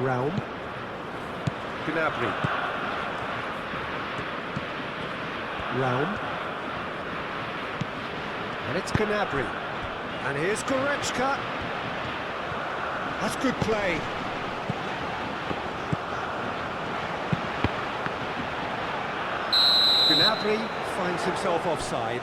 Raum. Gnabry. Raum. And it's Gnabry. And here's Goretzka. That's good play. Gnabry finds himself offside.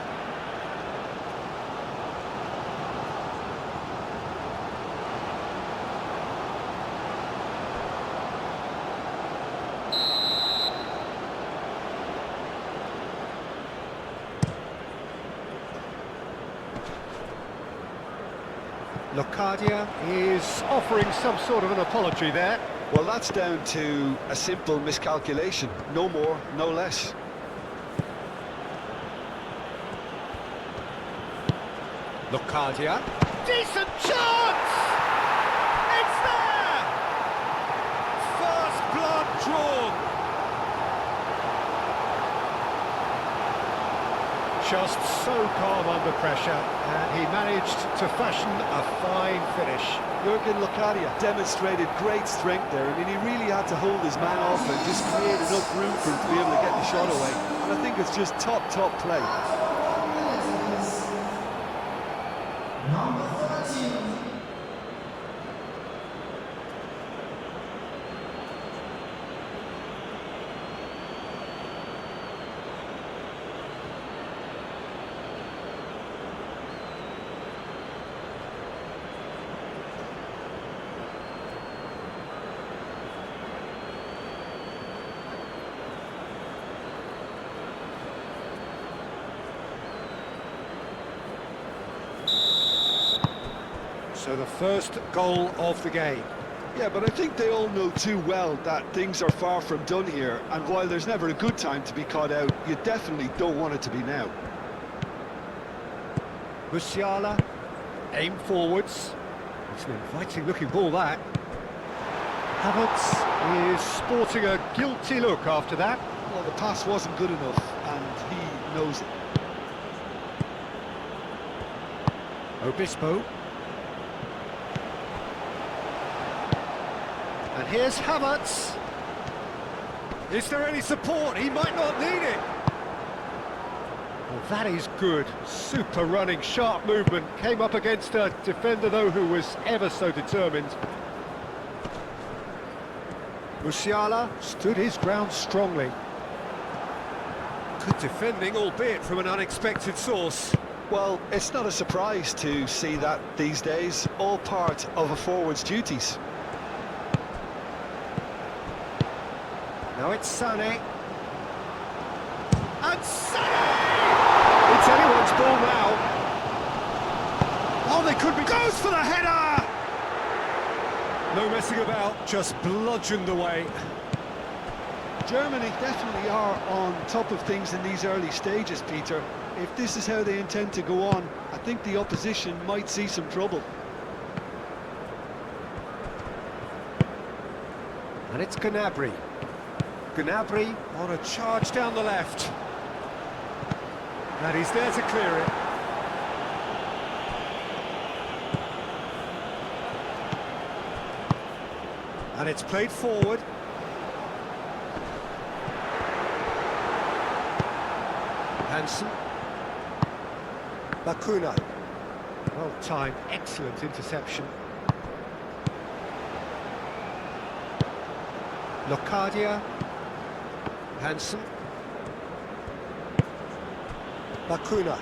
Locadia is offering some sort of an apology there. Well, that's down to a simple miscalculation. No more, no less. Locadia. Decent chance! It's there! First blood drawn. Just so calm under pressure, and he managed to fashion a fine finish. Jurgen Locadia demonstrated great strength there. I mean, he really had to hold his man off and just create enough room for him to be able to get the shot away. And I think it's just top play. Number 13. So the first goal of the game. Yeah, but I think they all know too well that things are far from done here, and while there's never a good time to be caught out, you definitely don't want it to be now. Musiala, aim forwards. It's an inviting looking ball, that. Havertz is sporting a guilty look after that. Well, the pass wasn't good enough, and he knows it. Obispo. And here's Havertz. Is there any support? He might not need it. Well, that is good. Super running, sharp movement. Came up against a defender, though, who was ever so determined. Musiala stood his ground strongly. Good defending, albeit from an unexpected source. Well, it's not a surprise to see that these days, all part of a forward's duties. Now it's Sané. And Sané! It's anyone's ball now. Oh, they could be... Goes for the header! No messing about, just bludgeoned away. Germany definitely are on top of things in these early stages, Peter. If this is how they intend to go on, I think the opposition might see some trouble. And it's Gnabry. Gnabry on a charge down the left. And he's there to clear it. And it's played forward. Hansen. Bakuna. Well timed, excellent interception. Locadia. Hansen. Bakuna.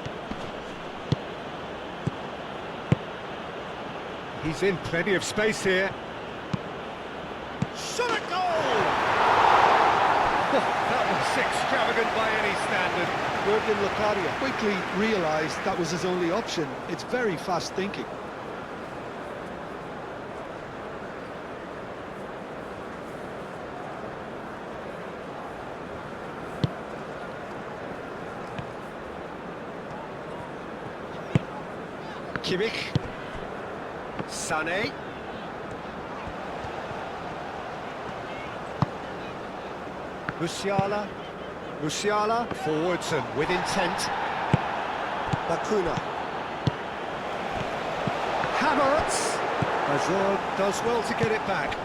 He's in plenty of space here. Shot a goal! That was extravagant by any standard. Jurgen Locadia quickly realised that was his only option. It's very fast thinking. Kimmich. Sané. Musiala. Musiala forwards and with intent. Bakuna. Havertz. Hazard does well to get it back.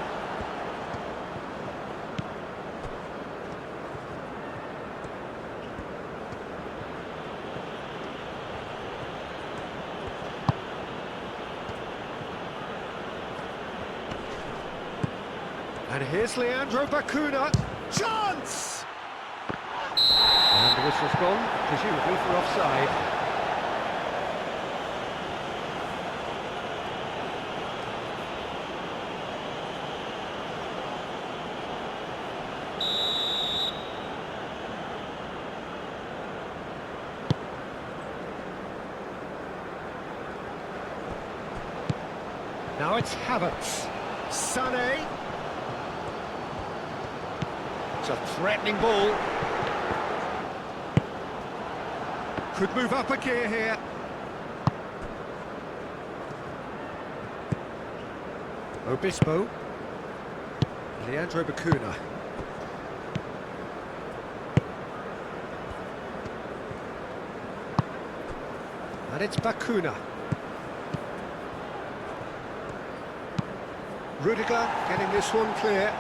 And here's Leandro Bacuna. Chance! And the whistle's gone, presumably for offside. Now it's Havertz. Sané. It's a threatening ball. Could move up a gear here. Obispo. Leandro Bacuna. And it's Bacuna. Rudiger getting this one clear.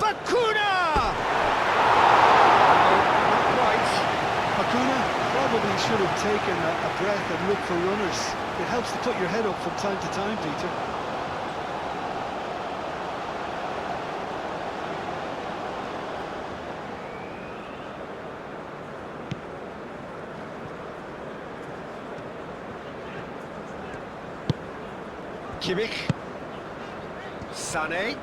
Bacuna! Not quite. Bacuna probably should have taken a breath and looked for runners. It helps to put your head up from time to time, Peter. Kimmich. Sané.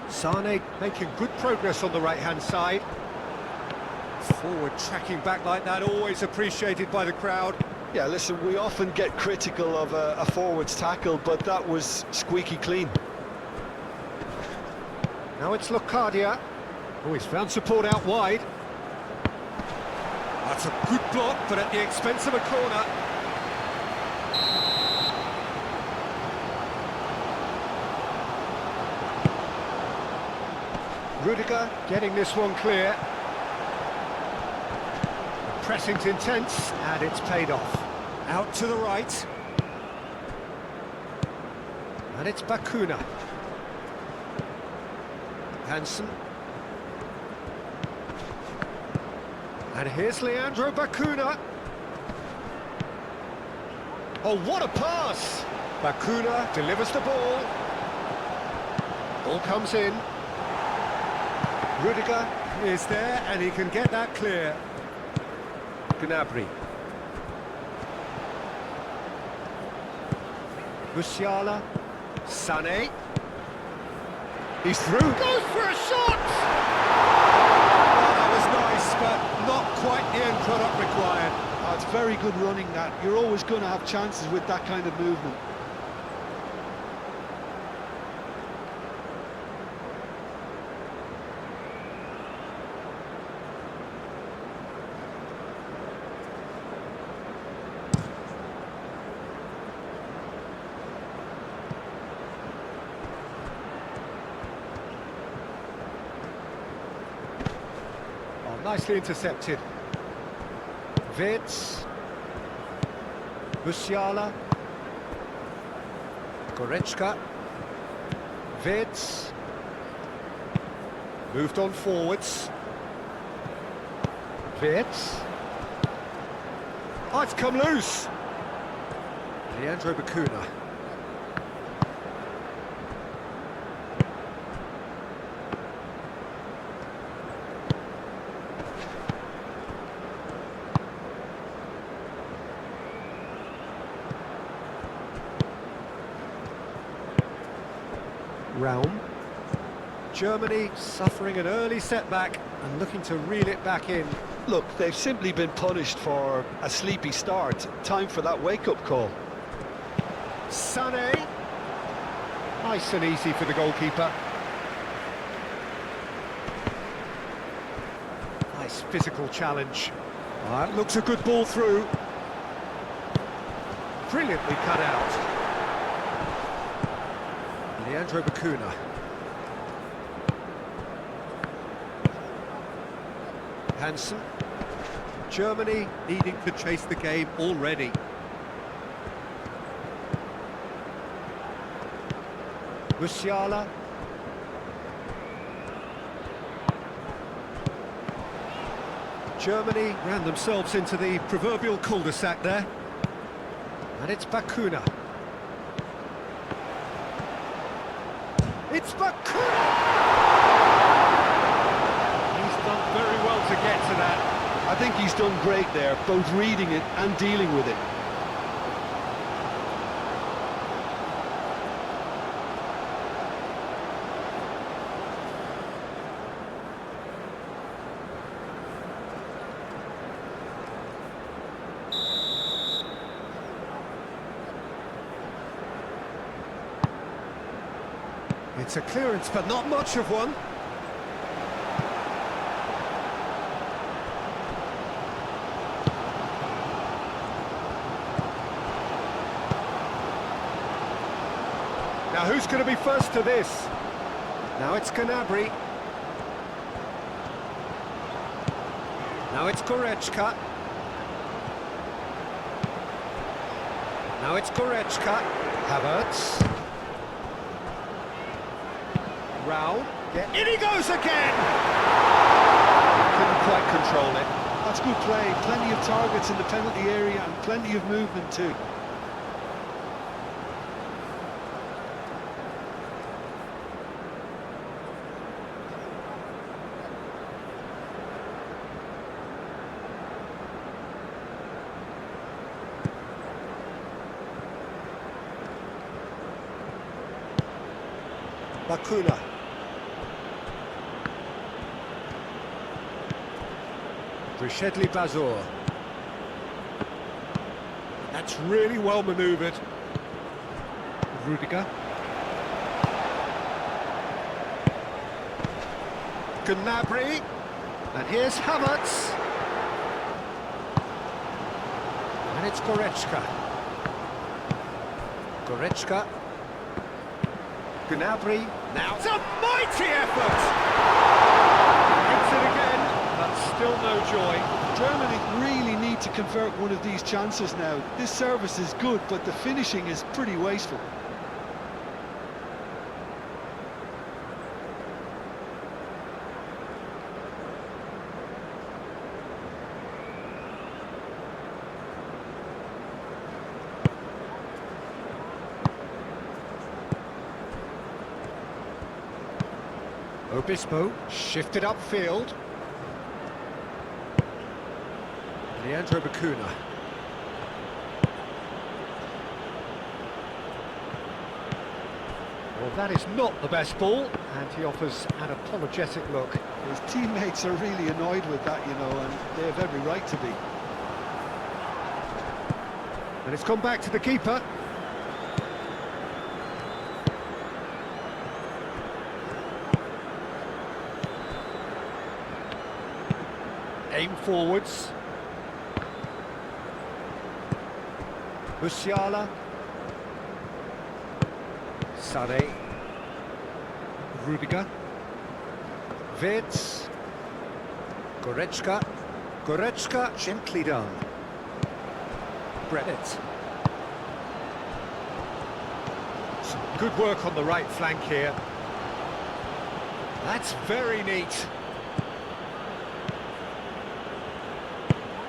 Sané making good progress on the right-hand side. Forward tracking back like that, always appreciated by the crowd. Yeah, listen, we often get critical of a forward's tackle, but that was squeaky clean. Now it's Locadia. Oh, he's found support out wide. That's a good block, but at the expense of a corner. Rudiger getting this one clear. The pressing's intense, and it's paid off. Out to the right. And it's Bacuna. Hansen. And here's Leandro Bacuna. Oh, what a pass! Bacuna delivers the ball. Ball comes in. Rudiger is there, and he can get that clear. Gnabry. Musiala. Sané. He's through. Goes for a shot! Oh, that was nice, but not quite the end product required. Oh, it's very good running, that. You're always going to have chances with that kind of movement. Nicely intercepted. Wirtz. Musiala. Goretzka. Wirtz. Moved on forwards. Wirtz. Oh, it's come loose. Leandro Bacuna. Realm. Germany suffering an early setback and looking to reel it back in. Look, they've simply been punished for a sleepy start. Time for that wake-up call. Sané. Nice and easy for the goalkeeper. Nice physical challenge. That looks a good ball through. Brilliantly cut out. Leandro Bacuna. Hansen. Germany needing to chase the game already. Musiala. Germany ran themselves into the proverbial cul-de-sac there. And it's Bacuna. It's Bakuna! He's done very well to get to that. I think he's done great there, both reading it and dealing with it. It's a clearance, but not much of one. Now who's going to be first to this? Now it's Gnabry. Now it's Goretzka. Now it's Goretzka. Havertz. Raul. In he goes again! Couldn't quite control it. That's good play. Plenty of targets in the penalty area and plenty of movement too. Bakuna. Brishedli Bazor. That's really well manoeuvred. Rudiger. Gnabry. And here's Havertz. And it's Goretzka. Goretzka. Gnabry. Now it's a mighty effort! Hits it again, but still no joy. Germany really need to convert one of these chances now. This service is good, but the finishing is pretty wasteful. Obispo shifted upfield. Leandro Bakuna. Well, that is not the best ball, and he offers an apologetic look. His teammates are really annoyed with that, you know, and they have every right to be. And it's gone back to the keeper. Aim forwards. Musiala. Sade. Rudiger. Wirtz. Goretzka. Goretzka, gently done. Brennett. Some good work on the right flank here. That's very neat.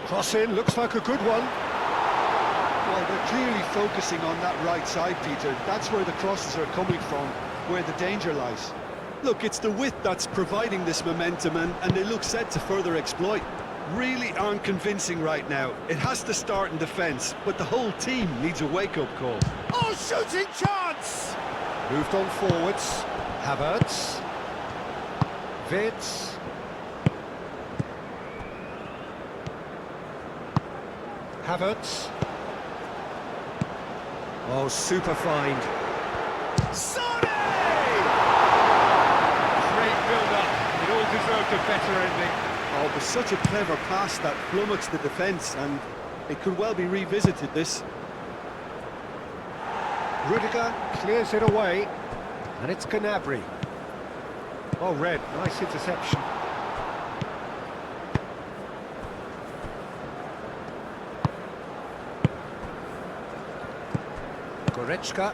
Cross in, looks like a good one. Well, they're clearly focusing on that right side, Peter. That's where the crosses are coming from, where the danger lies. Look, it's the width that's providing this momentum, and they look set to further exploit. Really aren't convincing right now. It has to start in defence, but the whole team needs a wake-up call. Oh, shooting chance! Moved on forwards. Havertz. Wirtz. Havertz. Oh, super find. Sane! Great build-up. It all deserved a better ending. Oh, but such a clever pass that flummoxed the defence, and it could well be revisited, this. Rudiger clears it away, and it's Gnabry. Oh, Red, nice interception. Goretzka.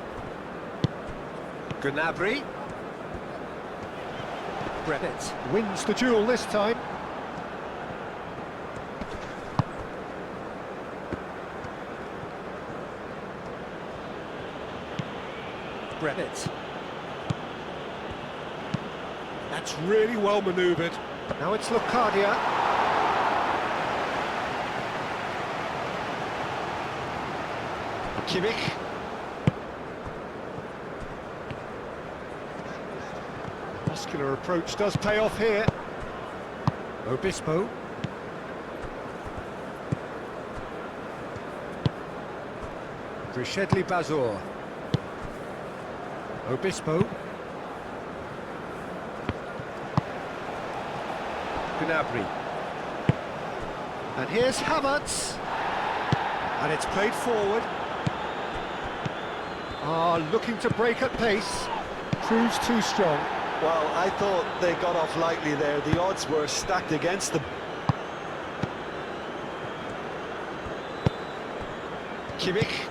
Gnabry. Brennett wins the duel this time. Brennett. That's really well manoeuvred. Now it's Locadia. Kimmich. Muscular approach does pay off here. Obispo. Brishedli Bazor. Obispo. Gnabry. And here's Havertz. And it's played forward. Looking to break at pace. Proves too strong. Well, I thought they got off lightly there. The odds were stacked against them. Kimmich.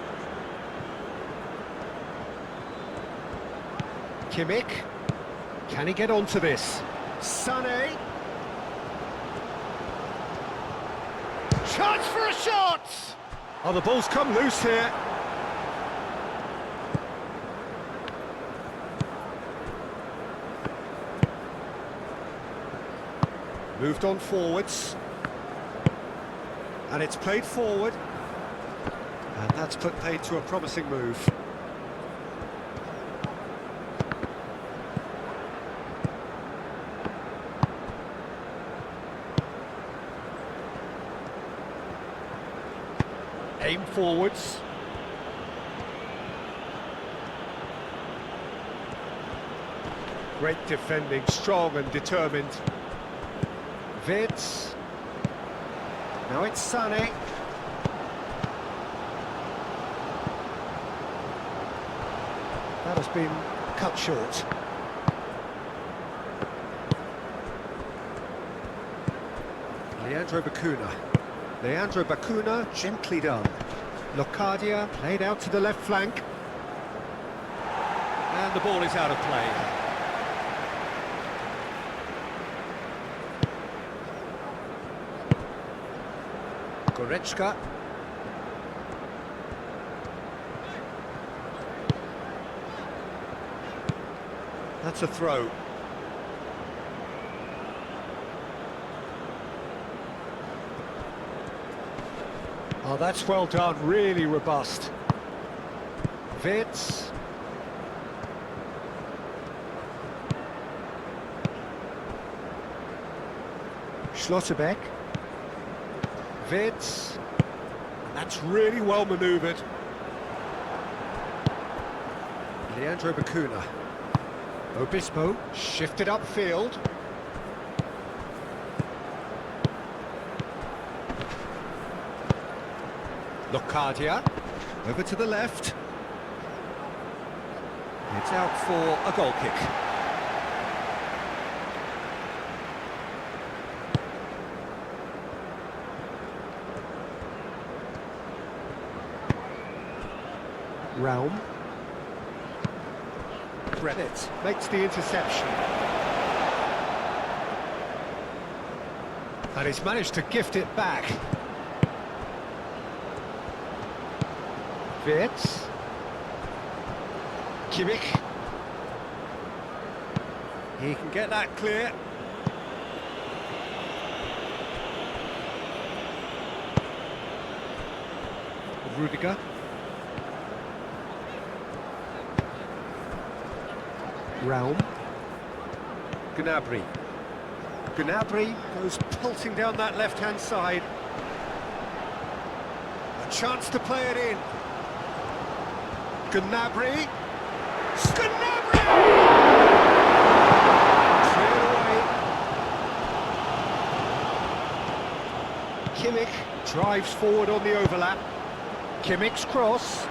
Kimmich. Can he get onto this? Sané. Chance for a shot! Oh, the ball's come loose here. Moved on forwards. And it's played forward. And that's put paid to a promising move. Aim forwards. Great defending, strong and determined. Vitz. Now it's Sané. That has been cut short. Leandro Bacuna. Leandro Bacuna, gently done. Locadia played out to the left flank. And the ball is out of play. Goretzka. That's a throw. Oh, that's well done, really robust. Vitz. Schlotterbeck. Vitz. That's really well manoeuvred. Leandro Bacuna. Obispo shifted upfield. Locadia, over to the left. It's out for a goal kick. Raum. Reddit makes the interception. And he's managed to gift it back. Vitz. Kimmich. He can get that clear. Rudiger. Raum. Gnabry. Gnabry goes pulsing down that left-hand side. A chance to play it in. Gnabry. Gnabry! Cleared away. Kimmich drives forward on the overlap. Kimmich's cross.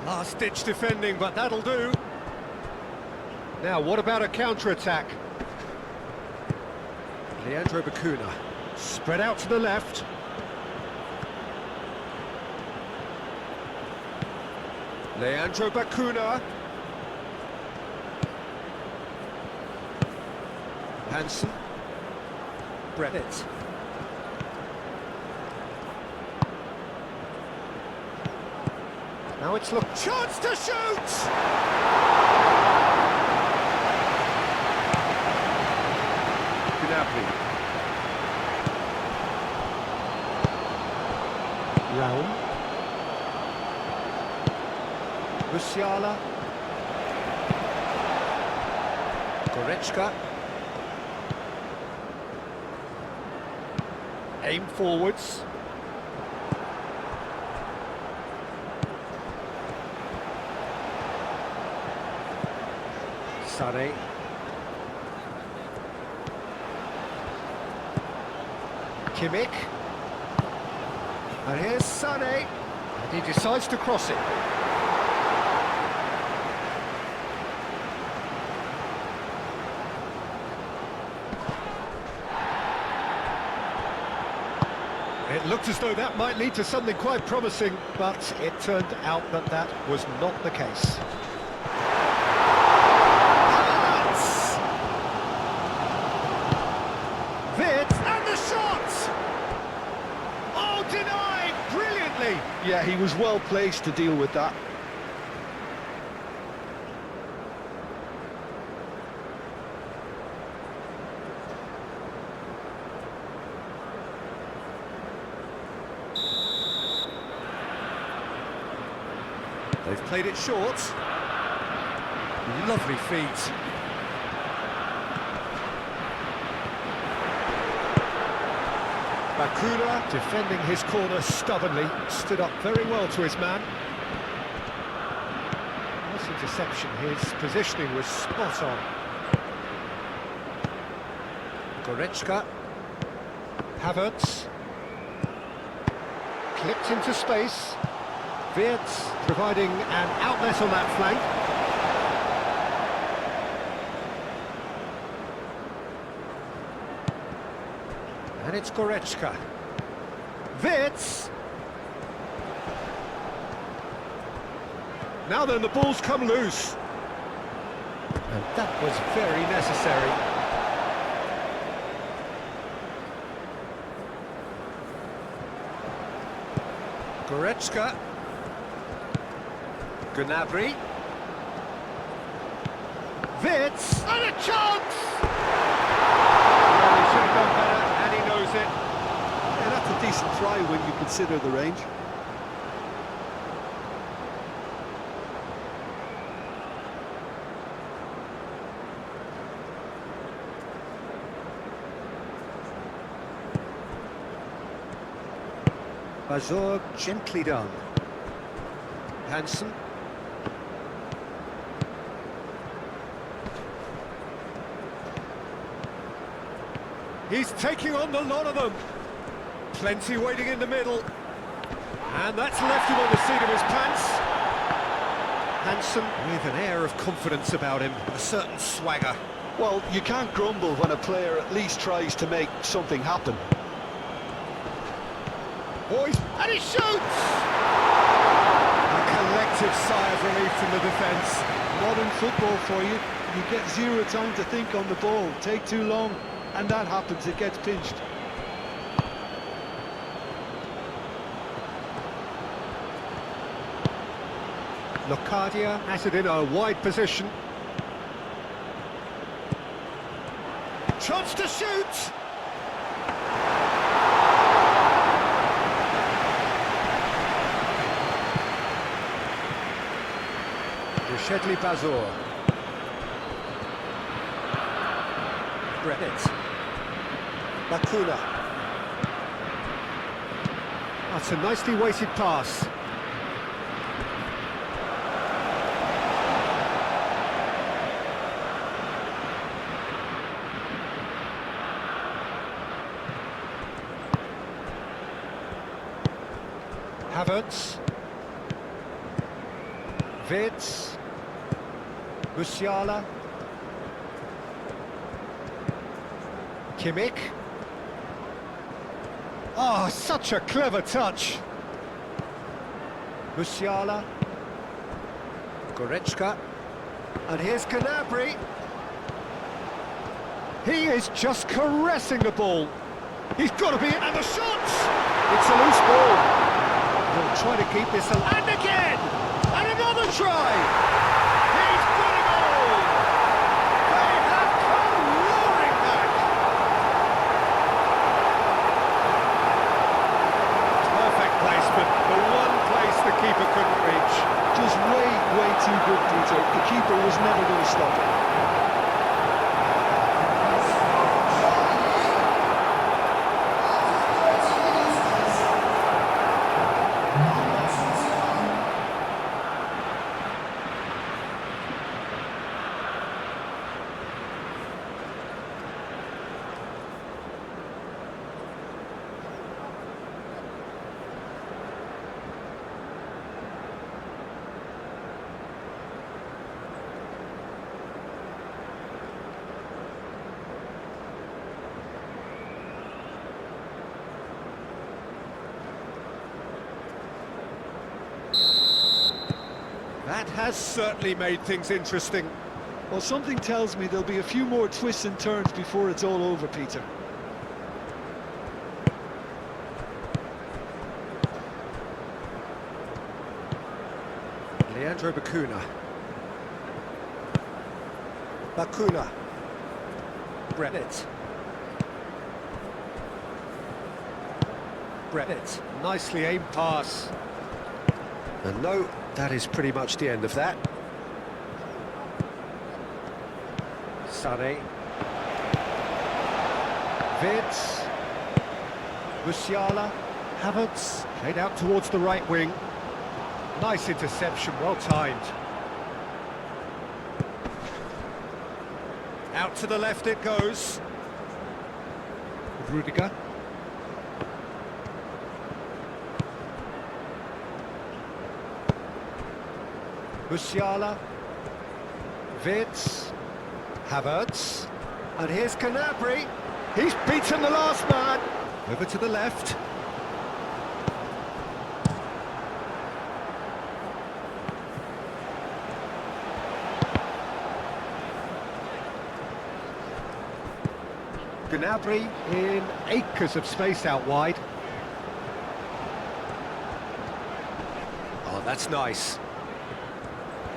Last-ditch defending, but that'll do. Now, what about a counter-attack? Leandro Bacuna, spread out to the left. Leandro Bacuna. Hansen. Brennett. Now it's look. Chance to shoot! Raum. Musiala. Goretzka. Aim forwards. Sane. Kimmich. And here's Sane. And he decides to cross it. It looked as though that might lead to something quite promising, but it turned out that that was not the case. And the shot! Oh, denied brilliantly! Yeah, he was well placed to deal with that. They've played it short. Lovely feet. Bakuna, defending his corner stubbornly, stood up very well to his man. Nice interception, his positioning was spot on. Goretzka. Havertz. Clipped into space. Wirtz providing an outlet on that flank. And it's Goretzka. Wirtz. Now then, the ball's come loose. And that was very necessary. Goretzka. Gnabry. Wirtz. And a chance! Well, he should have done better, and he knows it. Yeah, that's a decent try when you consider the range. Bazor gently done. Hansen. He's taking on the lot of them. Plenty waiting in the middle. And that's left him on the seat of his pants. Hansen with an air of confidence about him, a certain swagger. Well, you can't grumble when a player at least tries to make something happen. Boys, and he shoots! A collective sigh of relief from the defence. Modern football for you. You get zero time to think on the ball. Take too long, and that happens, it gets pinched. Locadia has it in a wide position. Chance to shoot! Shedley Bazor. Brennett. Bakuna. That's a nicely weighted pass. Havertz. Wirtz. Musiala. Kimmich. Oh, such a clever touch. Musiala. Goretzka. And here's Gnabry. He is just caressing the ball. He's got to be... And the shot! It's a loose ball. He'll try to keep this alive. And again! And another try! keeper couldn't reach. Just way too good, Peter. The keeper was never going to stop it. That has certainly made things interesting. Well, something tells me there'll be a few more twists and turns before it's all over, Peter. Leandro Bacuna. Bacuna. Brennett. Brennett. Nicely aimed pass. And no, that is pretty much the end of that. Sané. Vitz. Musiala. Havertz. Played out towards the right wing. Nice interception, well timed. Out to the left it goes. Rudiger. Musiala. Vitz. Havertz. And here's Gnabry. He's beaten the last man. Over to the left. Gnabry in acres of space out wide. Oh, that's nice.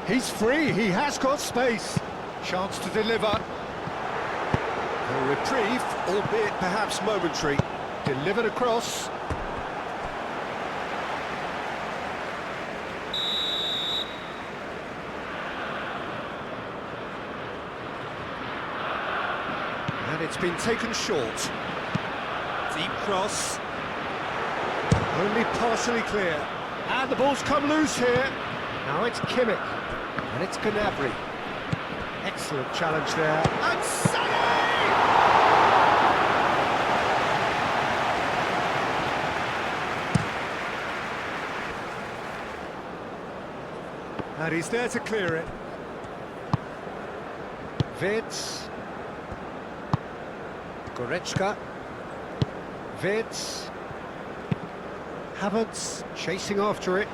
He's free, he has got space. Chance to deliver. A reprieve, albeit perhaps momentary. Delivered across. And it's been taken short. Deep cross. Only partially clear. And the ball's come loose here. Now it's Kimmich. And it's Gnabry. Excellent challenge there. And Sané! And he's there to clear it. Vitz. Goretzka. Vitz. Havertz chasing after it.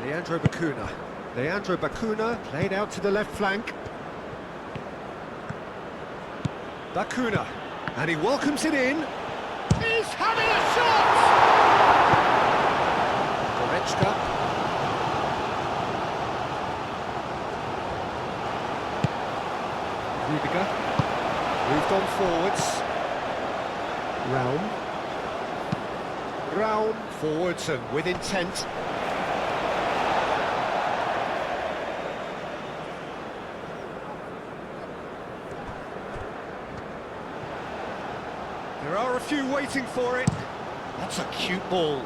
Leandro Bacuna. Leandro Bacuna played out to the left flank. Bacuna. And he welcomes it in. He's having a shot! Goretzka. Rudiger. Moved on forwards. Round forwards and with intent. There are a few waiting for it. That's a cute ball.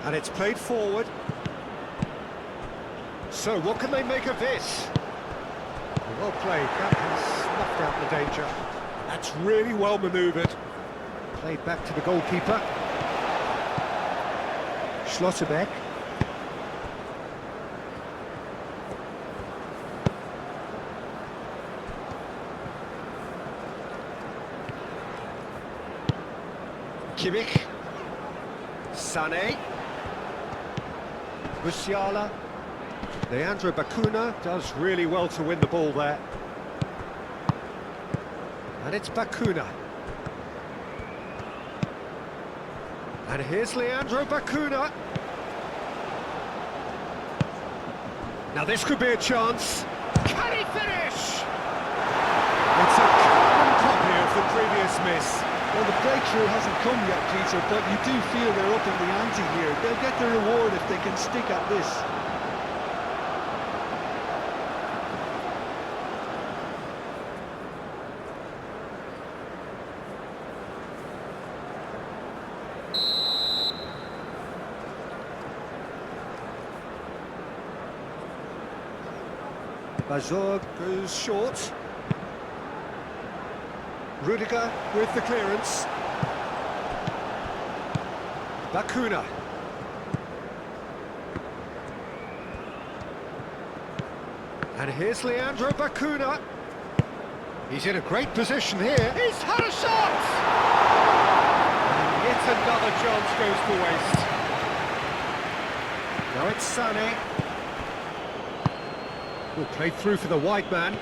And it's played forward. So what can they make of this? Well played, that has snuffed out the danger. That's really well manoeuvred. Played back to the goalkeeper. Schlotterbeck. Kimmich. Sané. Musiala. Leandro Bacuna does really well to win the ball there. And it's Bacuna. And here's Leandro Bacuna. Now this could be a chance. Can he finish? It's a carbon copy of the previous miss. Well, the breakthrough hasn't come yet, Peter, but you do feel they're up in the ante here. They'll get the reward if they can stick at this. Bazor goes short. Rudiger with the clearance. Bacuna. And here's Leandro Bacuna. He's in a great position here. He's had a shot! And yet another chance goes to waste. Now it's Sané. Will play through for the wide man.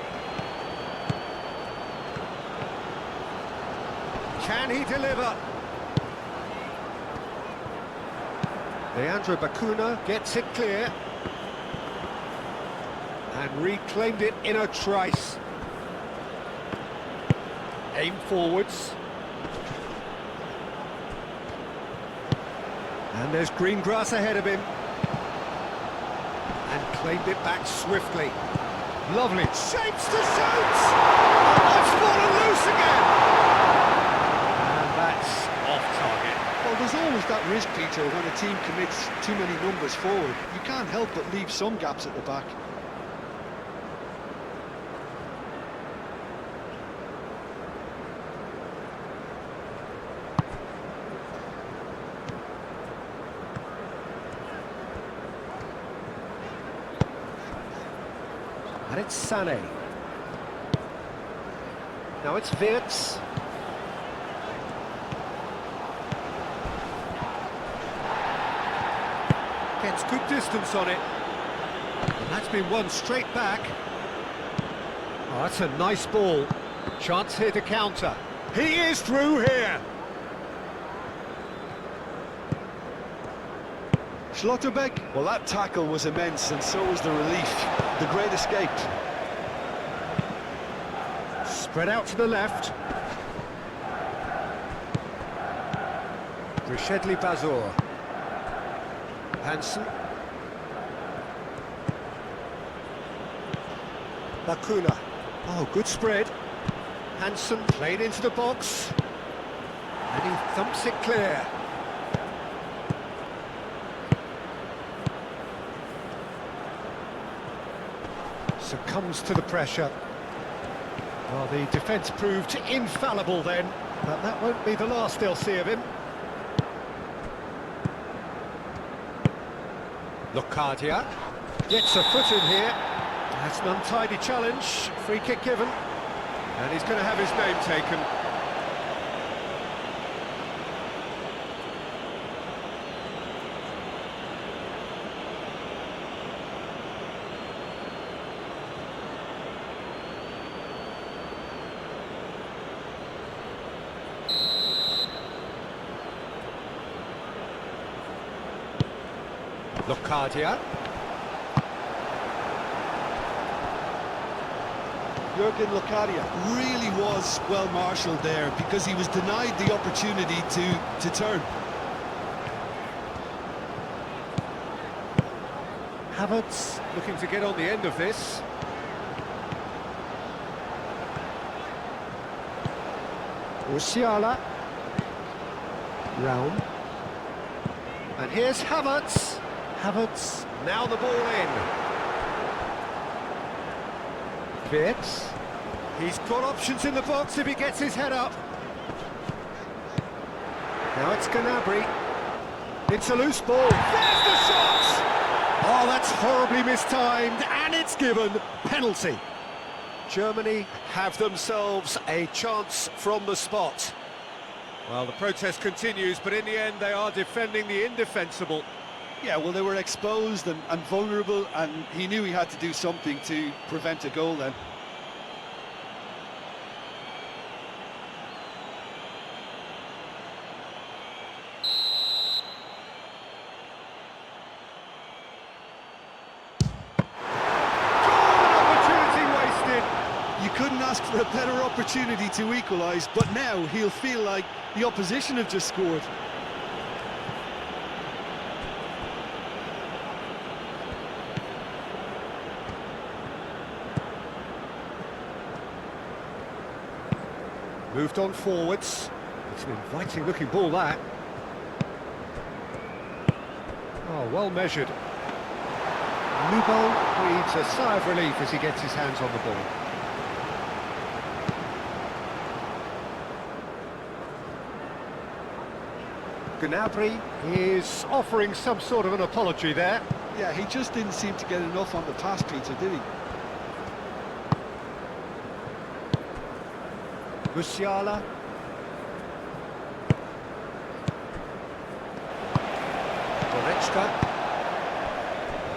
Can he deliver? Leandro Bacuna gets it clear. And reclaimed it in a trice. Aim forwards. And there's green grass ahead of him. And claimed it back swiftly. Lovely. Shapes to shoot! Oh, it's fallen loose again! And that's off target. Well, there's always that risk, Peter, when a team commits too many numbers forward. You can't help but leave some gaps at the back. And it's Sané. Now it's Wirtz. Gets good distance on it. And that's been won straight back. Oh, that's a nice ball. Chance here to counter. He is through here. Schlotterbeck, well, that tackle was immense, and so was the relief. The great escape. Spread out to the left. Rishedli Bazor. Hansen. Bacuna. Oh, good spread. Hansen played into the box. And he thumps it clear. Succumbs to the pressure. Well, the defence proved infallible then, but that won't be the last they'll see of him. Locadia gets a foot in here. That's an untidy challenge. Free kick given. And he's going to have his name taken. Locadia. Jurgen Locadia really was well marshalled there because he was denied the opportunity to turn. Havertz looking to get on the end of this. Musiala. Raum. And here's Havertz. Havertz, now the ball in. Wirtz. He's got options in the box if he gets his head up. Now it's Gnabry. It's a loose ball. There's the shot! Oh, that's horribly mistimed, and it's given. Penalty. Germany have themselves a chance from the spot. Well, the protest continues, but in the end they are defending the indefensible. Yeah, well, they were exposed and vulnerable, and he knew he had to do something to prevent a goal then. better opportunity to equalise, but now he'll feel like the opposition have just scored. Moved on forwards. It's an inviting looking ball, that. Oh, well measured. Lubo breathes a sigh of relief as he gets his hands on the ball. Gnabry is offering some sort of an apology there. Yeah, he just didn't seem to get enough on the pass, Peter, did he? Musiala. Goretzka.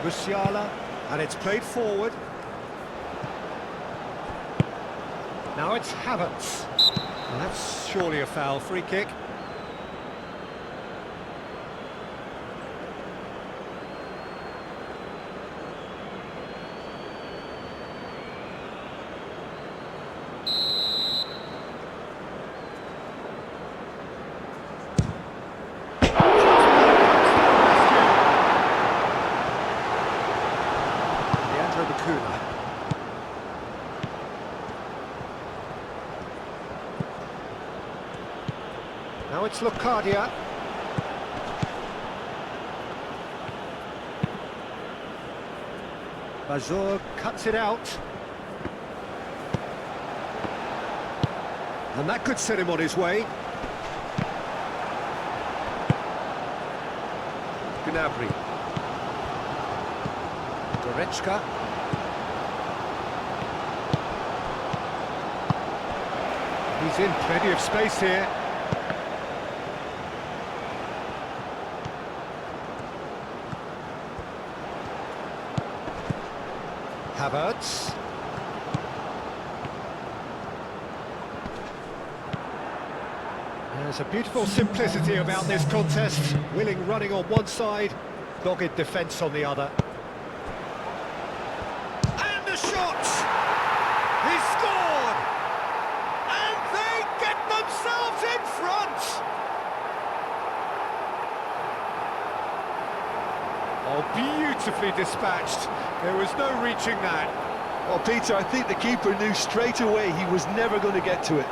Musiala, and it's played forward. Now it's Havertz. Well, that's surely a foul. Free kick. Now it's Locadia. Bazor cuts it out. And that could set him on his way. Gnabry. Goretzka. He's in plenty of space here. Havertz. There's a beautiful simplicity about this contest. Willing running on one side, dogged defence on the other. And the shot! He scored! And they get themselves in front! Oh, beautifully dispatched. There was no reaching that. Well, Peter, I think the keeper knew straight away he was never going to get to it.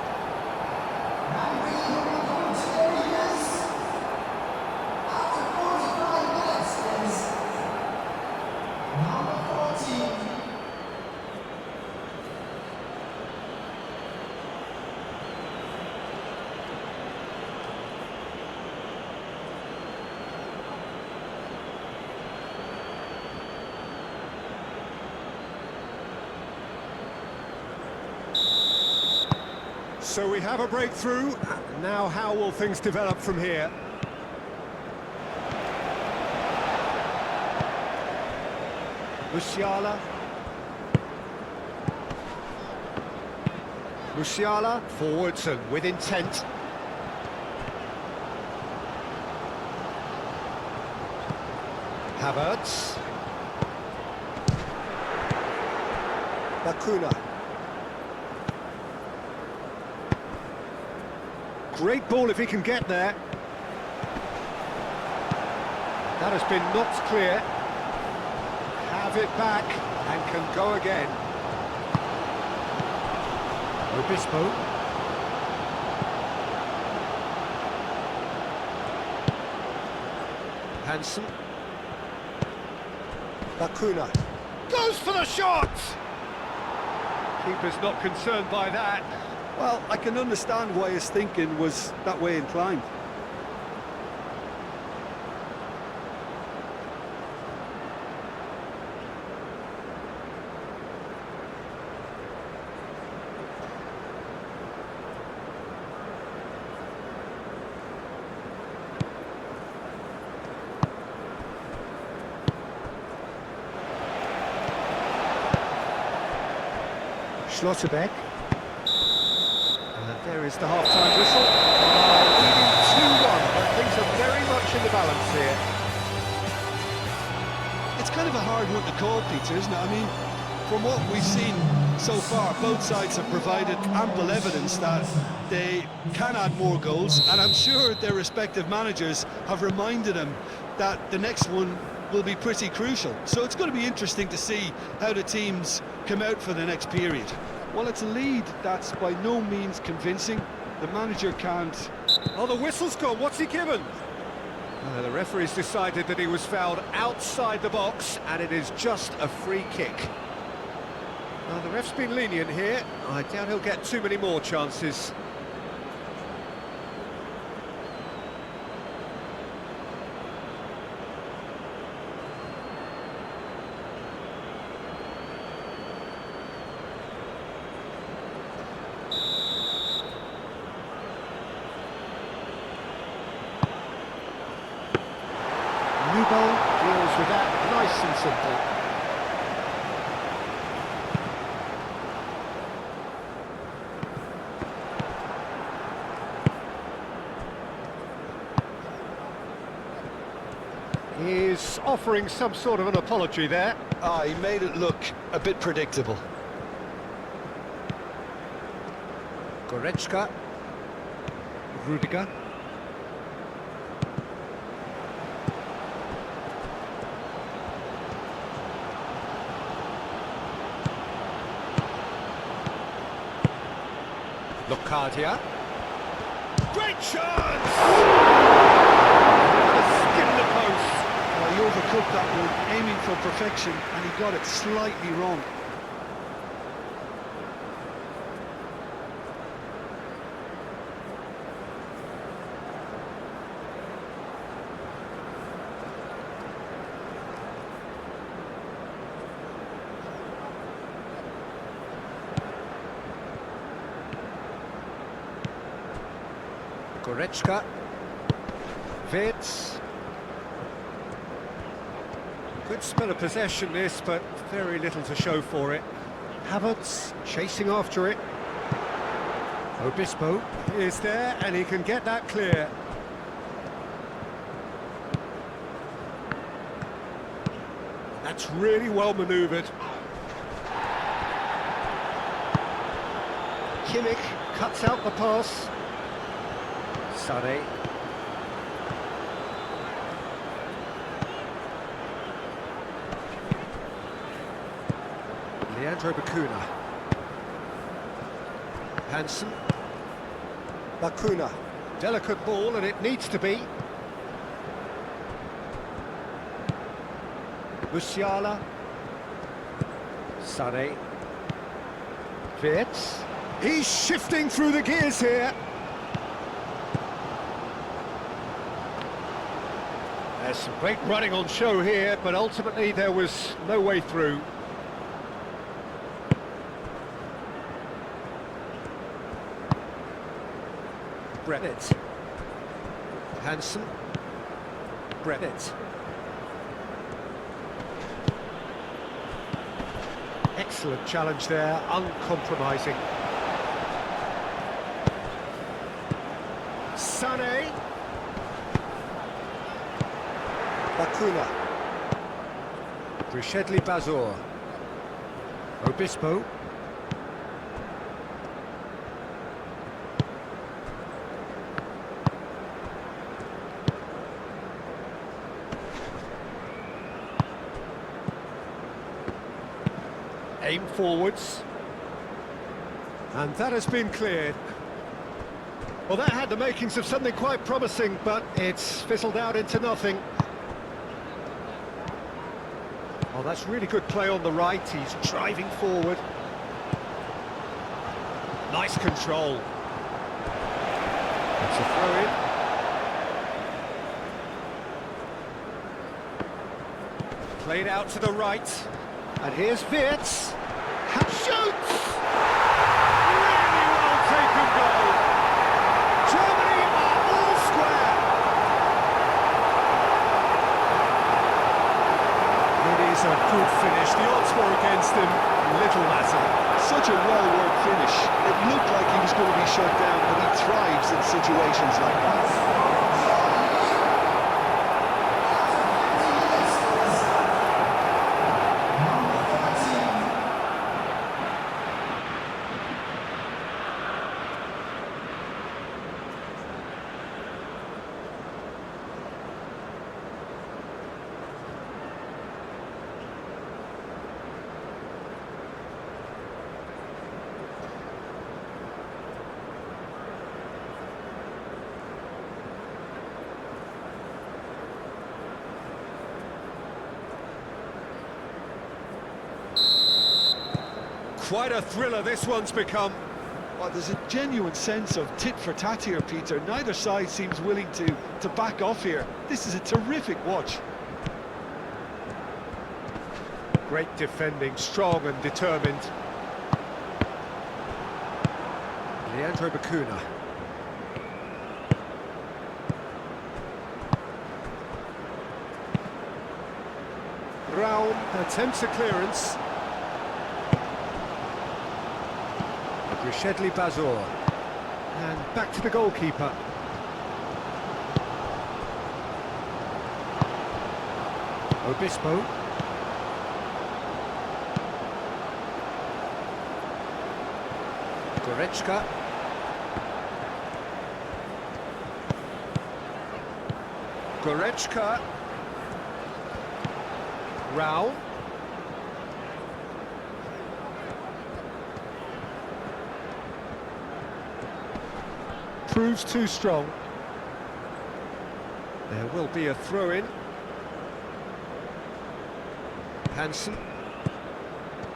So we have a breakthrough. Now how will things develop from here? Musiala. Musiala, forwards and with intent. Havertz. Bakuna. Great ball if he can get there. That has been knocked clear. Have it back and can go again. Obispo. Hansen. Bakuna. Goes for the shot! Keeper's not concerned by that. Well, I can understand why his thinking was that way inclined. Schlotterbeck. There is the half-time whistle. Leading 2-1, but things are very much in the balance here. It's kind of a hard one to call, Peter, isn't it? I mean, from what we've seen So far, both sides have provided ample evidence that they can add more goals, and I'm sure their respective managers have reminded them that the next one will be pretty crucial. So it's going to be interesting to see how the teams come out for the next period. Well, it's a lead that's by no means convincing. The manager can't... Oh, the whistle's gone. What's he given? The referee's decided that he was fouled outside the box, and it is just a free kick. The ref's been lenient here. I doubt he'll get too many more chances. Newbold deals with that nice and simple. He's offering some sort of an apology there. He made it look a bit predictable. Goretzka. Rudiger. Locadia. Great chance! Skin the post. He overcooked that one, aiming for perfection, and he got it slightly wrong. Goretzka. Wirtz. Good spell of possession this, but very little to show for it. Havertz chasing after it. Obispo is there, and he can get that clear. That's really well manoeuvred. Kimmich cuts out the pass. Sané. Leandro Bacuna. Hansen. Bacuna. Delicate ball, and it needs to be. Musiala. Sané. Wirtz. He's shifting through the gears here. There's some great running on show here, but ultimately there was no way through. Brennett. Hansen. Brennett. Excellent challenge there, uncompromising. Sané. Bacuna. Brishedli Bazor. Obispo. Aim forwards. And that has been cleared. Well, that had the makings of something quite promising, but it's fizzled out into nothing. Oh, that's really good play on the right. He's driving forward. Nice control. It's a throw-in. Played out to the right. And here's Wirtz. Shoots! Really well taken goal. Germany are all square. It is a good finish. The odds were against him. Little matter. Such a well-worked finish. It looked like he was going to be shut down, but he thrives in situations like that. Quite a thriller this one's become. Well, there's a genuine sense of tit for tat here, Peter. Neither side seems willing to back off here. This is a terrific watch. Great defending, strong and determined. Leandro Bacuna. Brown attempts a clearance. Rishedli Bazor. And back to the goalkeeper. Obispo. Goretzka. Goretzka. Rao. Proves too strong. There will be a throw-in. Hansen.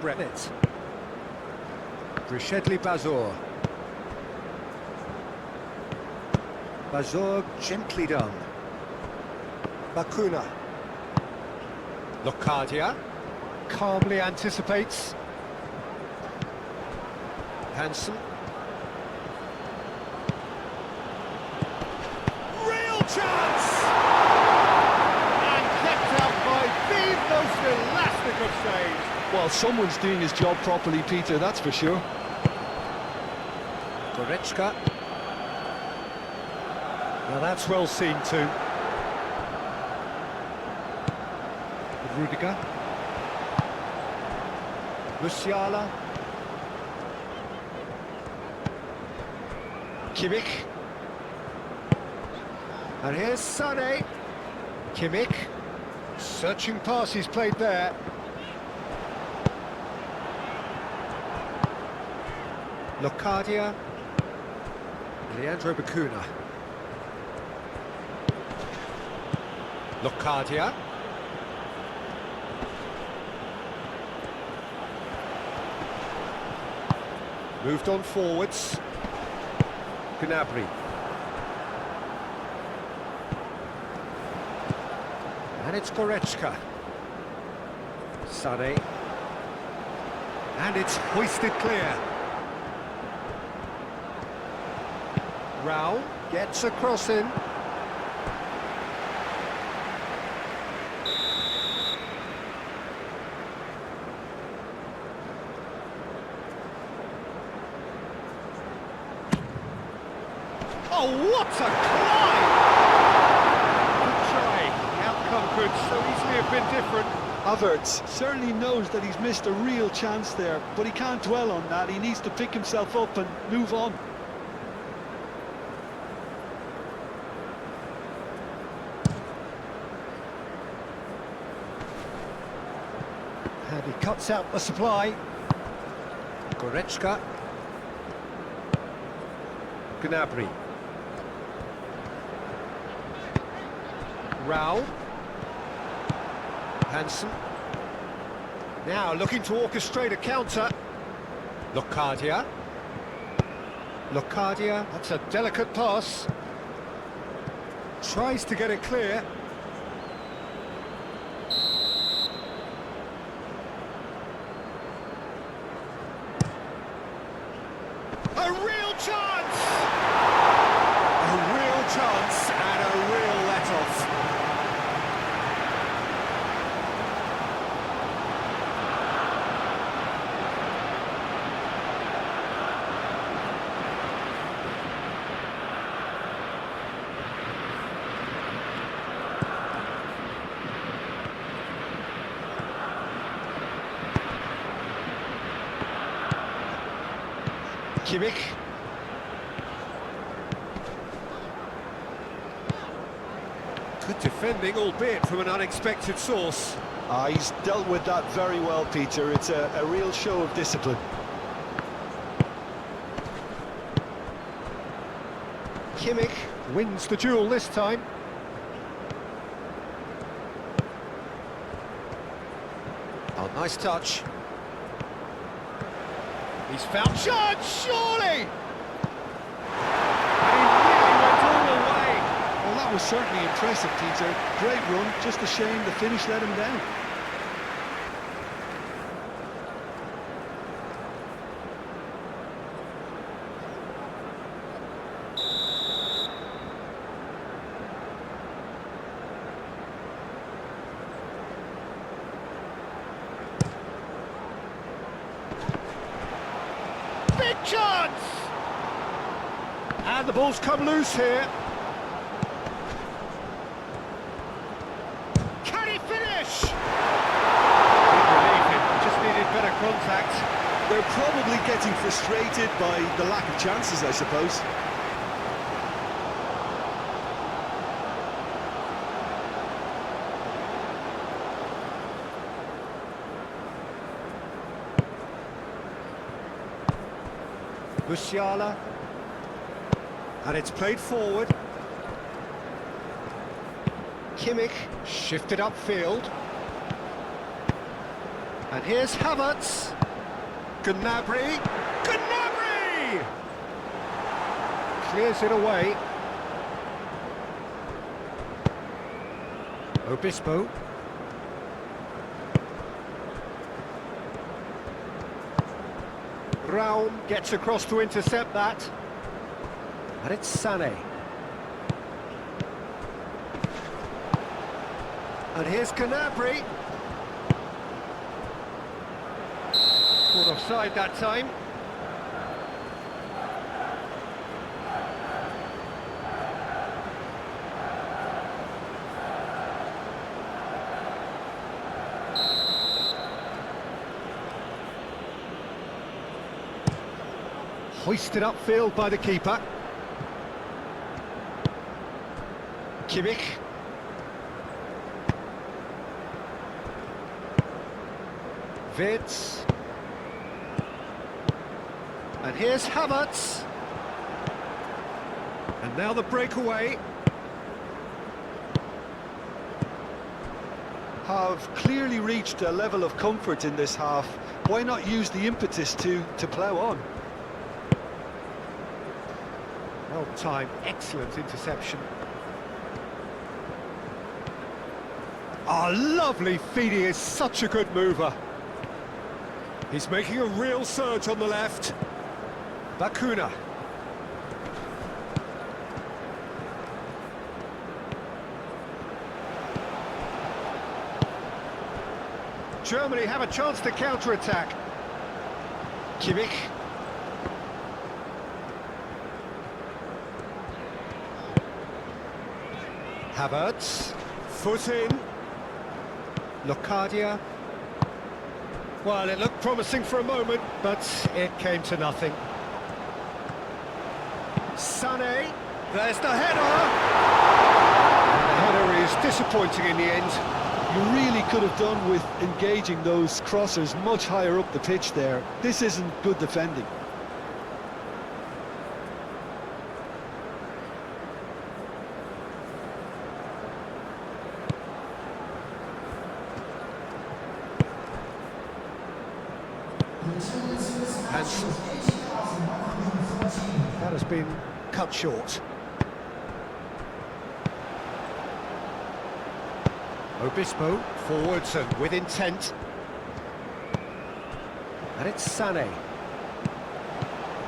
Brennett. Rishedli Bazor. Bazor gently done. Bacuna. Locadia calmly anticipates. Hansen. Real chance! And kept out by the most elastic of saves. Well, someone's doing his job properly, Peter, that's for sure. Goretzka. Now that's well seen too. Rudiger. Musiala. Kimmich. And here's Sané. Kimmich. Searching pass he's played there. Locadia. Leandro Bacuna. Locadia. Moved on forwards. Gnabry. And it's Goretzka. Sané. And it's hoisted clear. Rao gets a cross in. Oh, what a climb! Good try. The outcome could so easily have been different. Havertz certainly knows that he's missed a real chance there, but he can't dwell on that. He needs to pick himself up and move on. And he cuts out the supply. Goretzka. Gnabry. Rao. Hansen. Now looking to orchestrate a counter. Locadia. Locadia, that's a delicate pass. Tries to get it clear. A real chance! A real chance and a real let-off. Kimmich. Good defending, albeit from an unexpected source. He's dealt with that very well, Peter. It's a real show of discipline. Kimmich wins the duel this time. Oh, nice touch. He's found chance, surely! And he really went all the way. Well, that was certainly impressive, Peter. Great run, just a shame the finish let him down. Big chance! And the ball's come loose here. Can he finish? Didn't believe him, just needed better contact. They're probably getting frustrated by the lack of chances, I suppose. Musiala, and it's played forward. Kimmich shifted upfield, and here's Havertz. Gnabry, Gnabry! Clears it away. Obispo. Raum gets across to intercept that. And it's Sané. And here's Gnabry. Caught offside that time. Hoisted upfield by the keeper. Kimmich. Wirtz. And here's Havertz. And now the breakaway. Have clearly reached a level of comfort in this half. Why not use the impetus to plough on? Well timed, excellent interception. Oh, lovely feed, he is such a good mover. He's making a real surge on the left. Bakuna. Germany have a chance to counter-attack. Kimmich. Havertz, foot in. Locadia. Well, it looked promising for a moment, but it came to nothing. Sané, there's the header! And the header is disappointing in the end. You really could have done with engaging those crossers much higher up the pitch there. This isn't good defending. Hansen. That has been cut short. Obispo forwards and with intent. And it's Sané.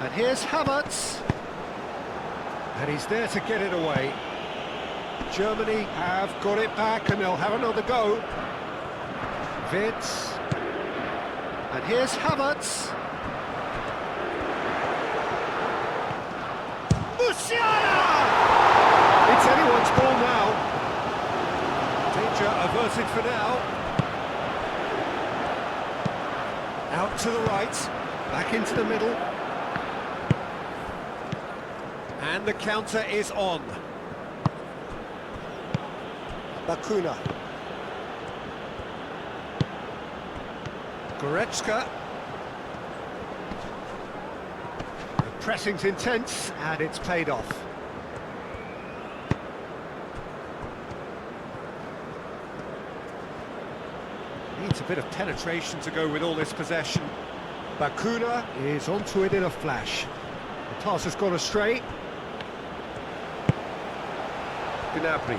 And here's Havertz. And he's there to get it away. Germany have got it back and they'll have another go. Wirtz. And here's Havertz. Musiala! It's anyone's ball now. Danger averted for now. Out to the right, back into the middle. And the counter is on. Bakuna. Goretzka. The pressing's intense and it's paid off. Needs a bit of penetration to go with all this possession. Bakuna is onto it in a flash. The pass has gone astray. Gnabry.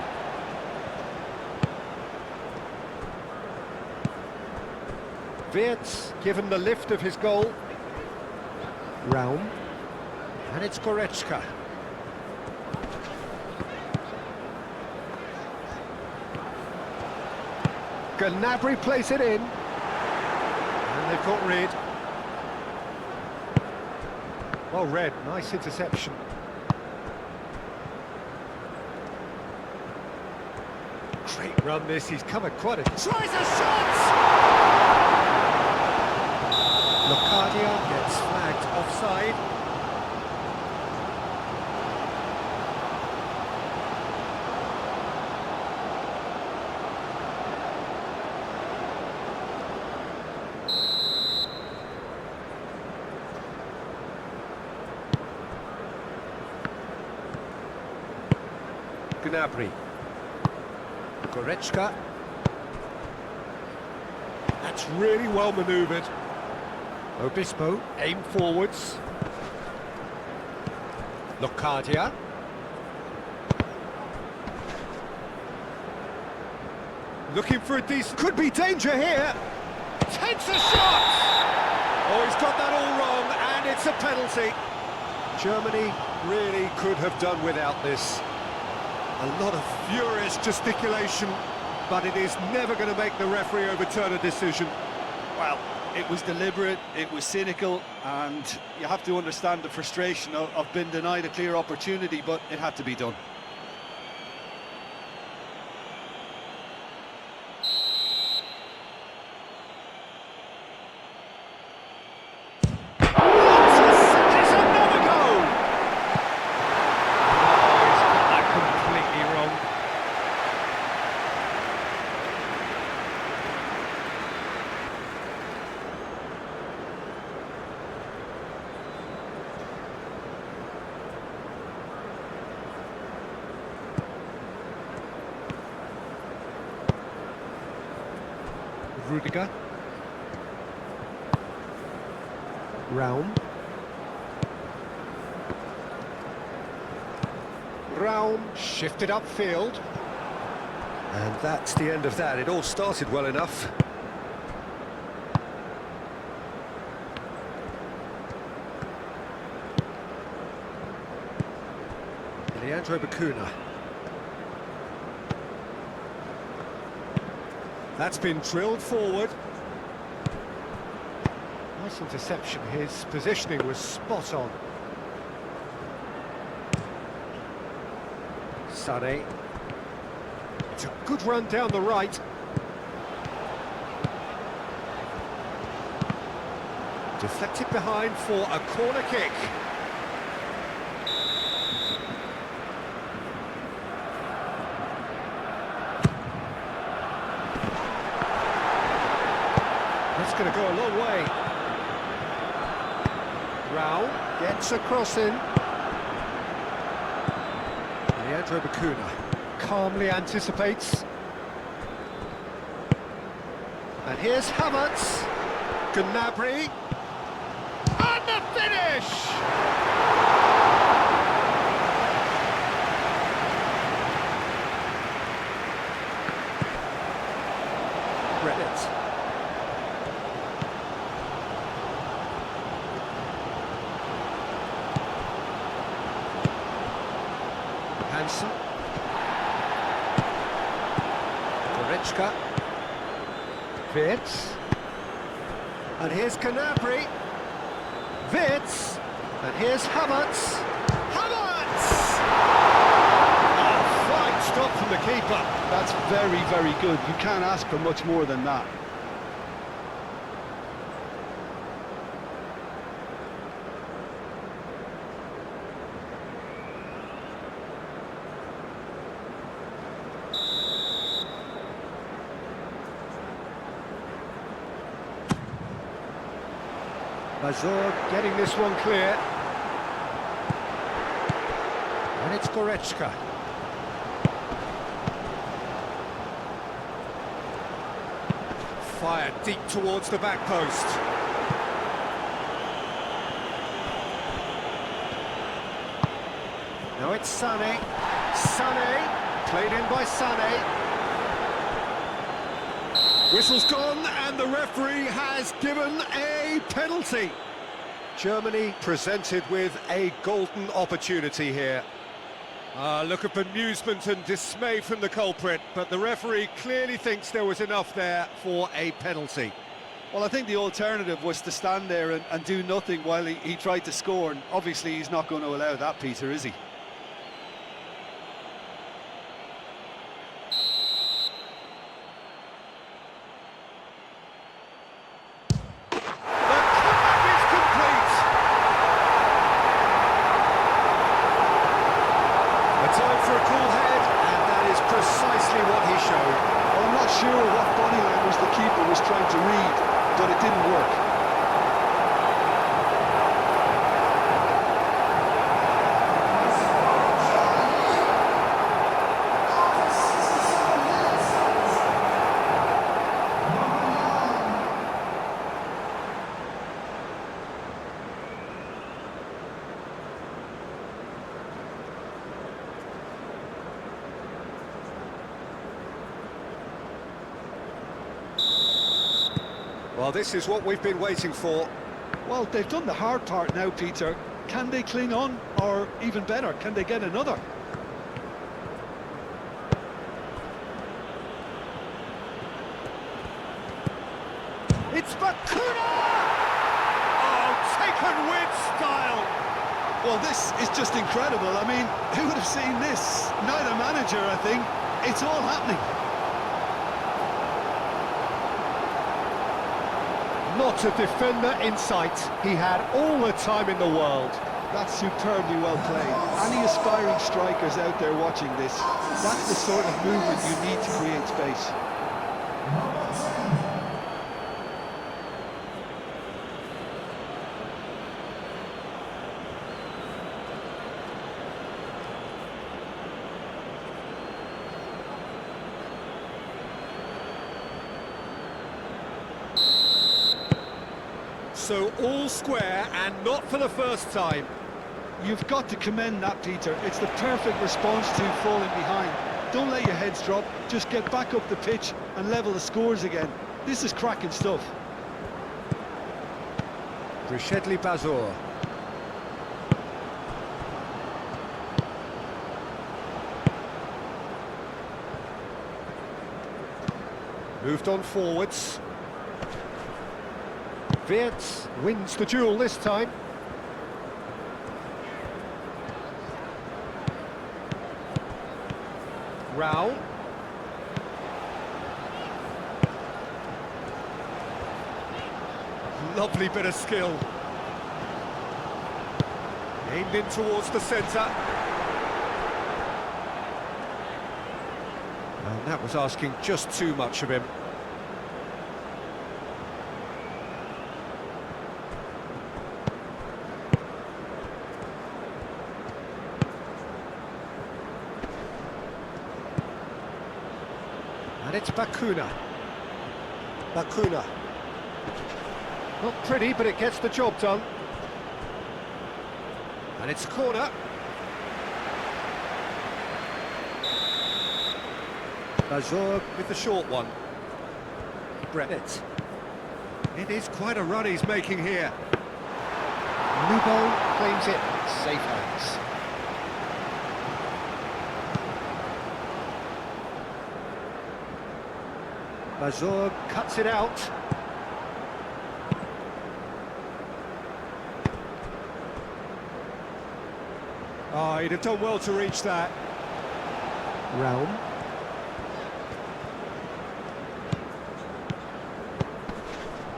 Wirtz given the lift of his goal. Raum. And it's Goretzka. Gnabry plays it in. And they've got rid. Well read, nice interception. Great run this, he's covered quite a... Tries a shot! Locadia gets flagged offside. Gnabry. Goretzka. That's really well manoeuvred. Obispo, aim forwards. Locadia. Looking for a decent... Could be danger here. Takes a shot! Oh, he's got that all wrong, and it's a penalty. Germany really could have done without this. A lot of furious gesticulation, but it is never going to make the referee overturn a decision. Well, it was deliberate, it was cynical, and you have to understand the frustration of being denied a clear opportunity, but it had to be done. It's another goal! Oh, he's got that completely wrong. Rudiger. Raum. Raum shifted upfield. And that's the end of that. It all started well enough. Leandro Bakuna. That's been drilled forward. Nice interception. His positioning was spot on. Sané. It's a good run down the right. Deflected behind for a corner kick. That's going to go a long way. Raul gets a cross in. Leandro Bakuna calmly anticipates. And here's Havertz. Gnabry. And the finish! Reddit. Hansen. Goretzka. Wirtz. And here's Gnabry. Wirtz. And here's Havertz. Havertz! A fine stop from the keeper. That's very, very good. You can't ask for much more than that. Mazur getting this one clear. And it's Goretzka. Fired deep towards the back post. Now it's Sané. Sané, played in by Sané. Whistle's gone, and the referee has given a penalty. Germany presented with a golden opportunity here. Look of amusement and dismay from the culprit, but the referee clearly thinks there was enough there for a penalty. Well, I think the alternative was to stand there and do nothing while he tried to score, and obviously he's not going to allow that, Peter, is he? Sure what body language the keeper was trying to read, but it didn't work. Well, this is what we've been waiting for. Well, they've done the hard part now, Peter. Can they cling on, or even better, can they get another? It's Bakuna! Oh, taken with style! Well, this is just incredible. I mean, who would have seen this? Neither manager, I think. It's all happening. Not a defender in sight. He had all the time in the world. That's superbly well played. Any aspiring strikers out there watching this, that's the sort of movement you need to create space. So all square, and not for the first time. You've got to commend that, Peter. It's the perfect response to falling behind. Don't let your heads drop, just get back up the pitch and level the scores again. This is cracking stuff. Brishedli Bazor. Moved on forwards. Wirtz wins the duel this time. Rao. Lovely bit of skill. Aimed in towards the centre. And that was asking just too much of him. And it's Bakuna. Bakuna. Not pretty, but it gets the job done. And it's a corner. Bazor with the short one. Brett. It is quite a run he's making here. Lubo claims it. Safe hands. Bazor cuts it out. Oh, he'd have done well to reach that. Realm.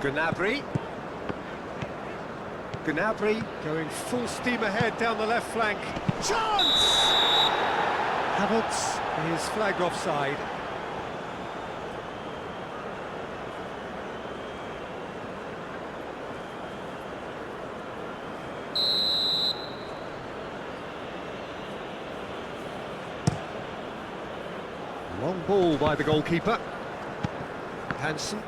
Gnabry. Gnabry going full steam ahead down the left flank. Chance! Havertz is flagged offside. Long ball by the goalkeeper. Hansen.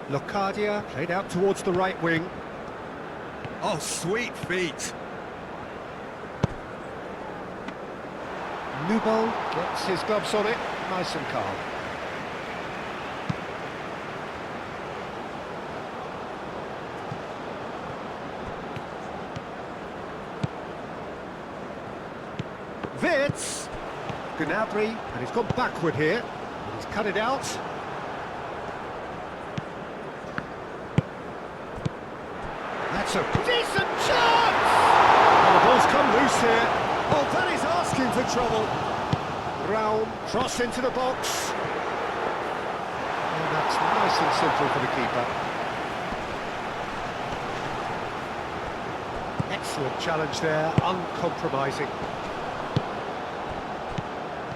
Locadia played out towards the right wing. Oh, sweet feet. Nubel gets his gloves on it, nice and calm. Wits, Gnabry, and he's gone backward here. He's cut it out. That's a decent chance! And the ball's come loose here. Oh, that is asking for trouble. Raum, cross into the box. And that's nice and simple for the keeper. Excellent challenge there, uncompromising.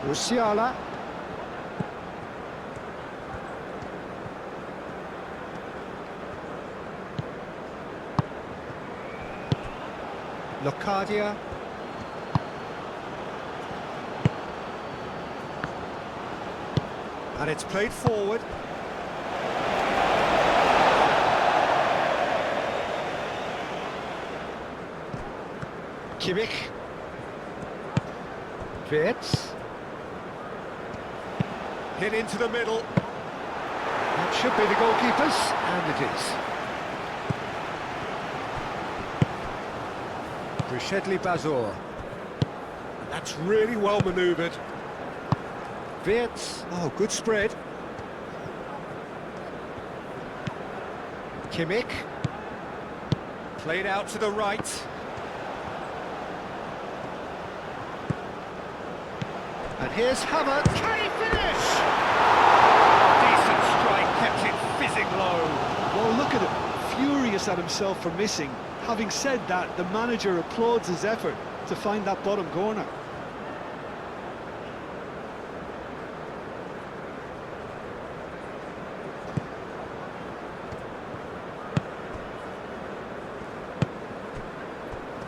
Musiala. Locadia. And it's played forward. Kimmich. Wirtz. Hit into the middle. That should be the goalkeeper's, and it is. Brishedli Bazor. That's really well manoeuvred. Wirtz. Oh, good spread. Kimmich. Played out to the right. And here's Havertz. Can he finish? Decent strike, kept it fizzing low. Well, look at him, furious at himself for missing. Having said that, the manager applauds his effort to find that bottom corner.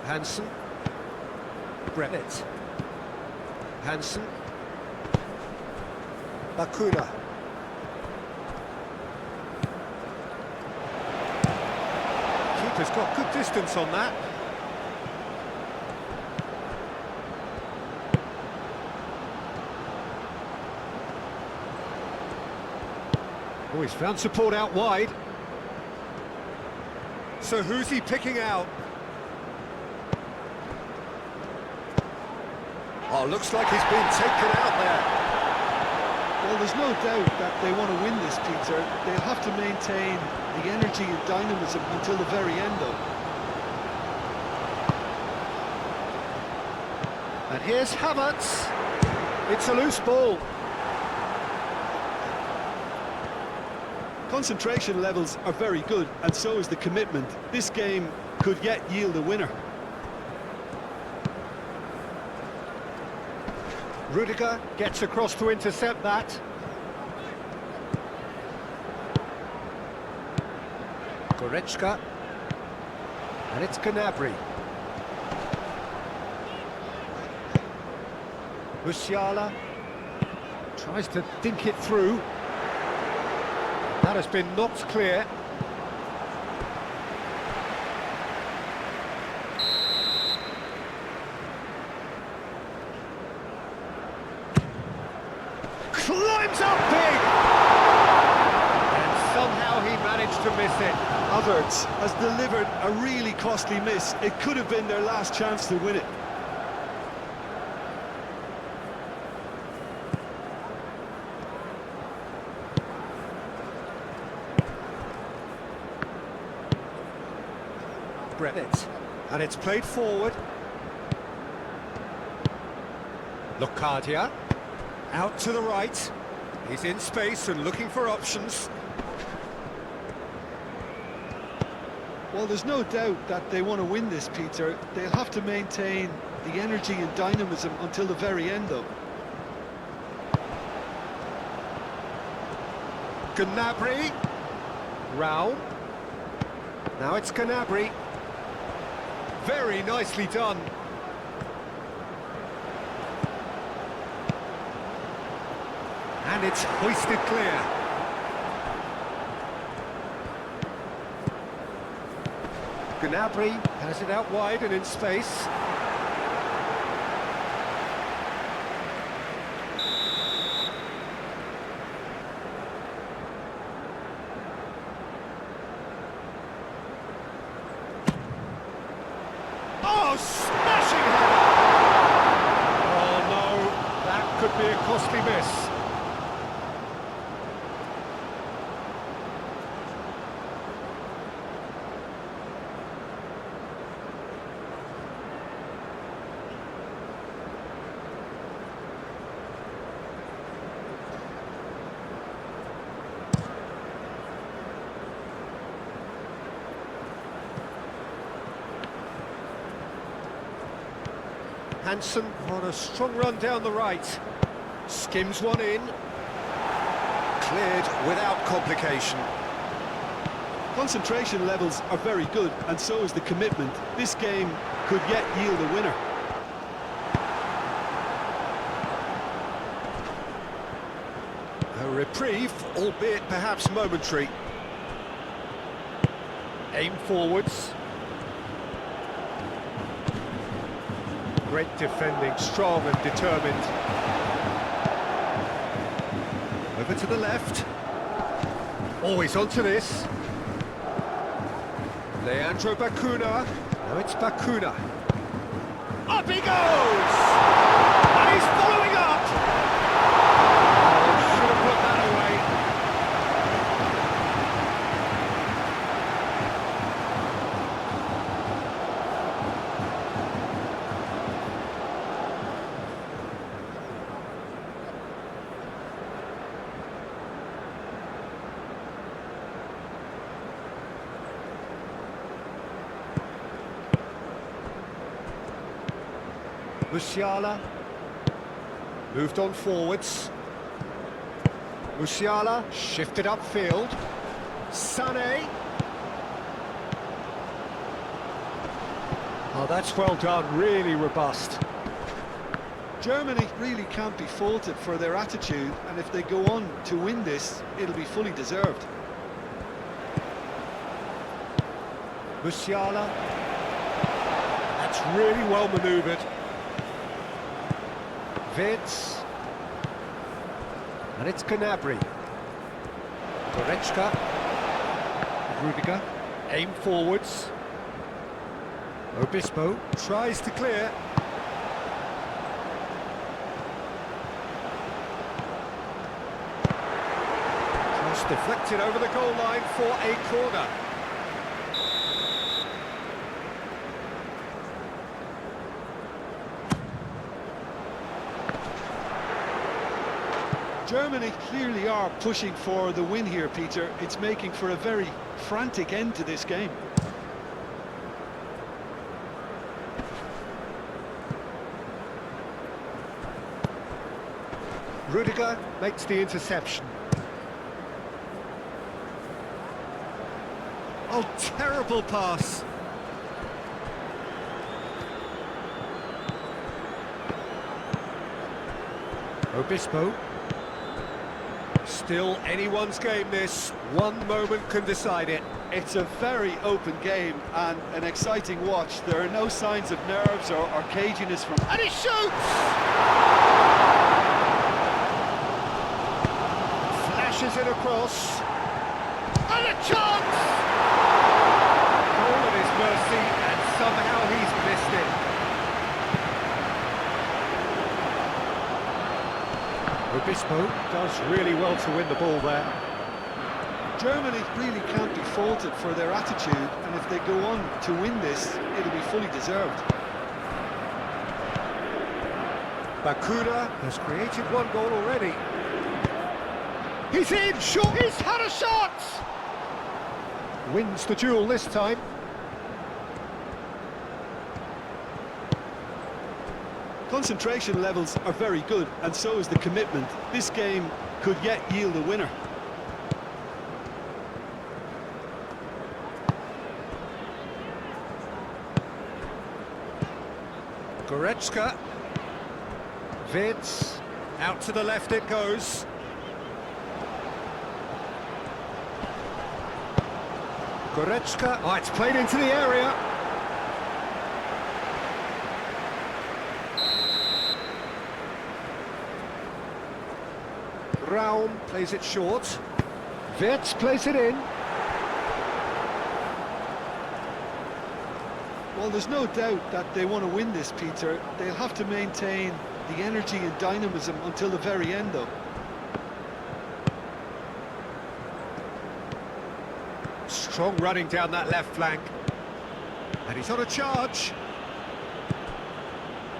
Hansen. Brennett. Hansen. Bakuna. Keeper's got good distance on that. Oh, he's found support out wide. So who's he picking out? Oh, looks like he's been taken out there. Well, there's no doubt that they want to win this, Peter. They'll have to maintain the energy and dynamism until the very end, though. And here's Havertz. It's a loose ball. Concentration levels are very good, and so is the commitment. This game could yet yield a winner. Rudiger gets across to intercept that. Goretzka. And it's Gnabry. Musiala tries to dink it through. That has been knocked clear. Climbs up big! And somehow he managed to miss it. Havertz has delivered a really costly miss. It could have been their last chance to win it. Brennett. And it's played forward. Locadia. Out to the right. He's in space and looking for options. Well, there's no doubt that they want to win this, Peter. They'll have to maintain the energy and dynamism until the very end, though. Gnabry. Raum. Now it's Gnabry. Very nicely done. And it's hoisted clear. Gnabry has it out wide and in space. Hansen on a strong run down the right. Skims one in. Cleared without complication. Concentration levels are very good, and so is the commitment. This game could yet yield a winner. A reprieve, albeit perhaps momentary. Aim forwards. Great defending, strong and determined. Over to the left. Always onto this. Leandro Bacuna. Now it's Bacuna. Up he goes! And he's following up! Oh, should have put that away. Musiala moved on forwards. Musiala shifted upfield. Sané. Oh, that's well done, really robust. Germany really can't be faulted for their attitude, and if they go on to win this, it'll be fully deserved. Musiala. That's really well manoeuvred. Vids. And it's Gnabry. Goretzka. Rudiger. Aim forwards. Obispo tries to clear. Cross deflected over the goal line for a corner. Germany clearly are pushing for the win here, Peter. It's making for a very frantic end to this game. Rudiger makes the interception. Oh, terrible pass. Obispo. Still anyone's game this. One moment can decide it. It's a very open game and an exciting watch. There are no signs of nerves or caginess from... And he shoots! Flashes it across. And a chance! All at his mercy, and somehow he's missed it. Obispo does really well to win the ball there. Germany really can't be faulted for their attitude, and if they go on to win this, it'll be fully deserved. Bacuna has created one goal already. He's in, shot! He's had a shot! Wins the duel this time. Concentration levels are very good, and so is the commitment. This game could yet yield a winner. Goretzka. Vids. Out to the left it goes. Goretzka. Oh, it's played into the area. Raum plays it short. Wirtz plays it in. Well, there's no doubt that they want to win this, Peter. They'll have to maintain the energy and dynamism until the very end, though. Strong running down that left flank. And he's on a charge.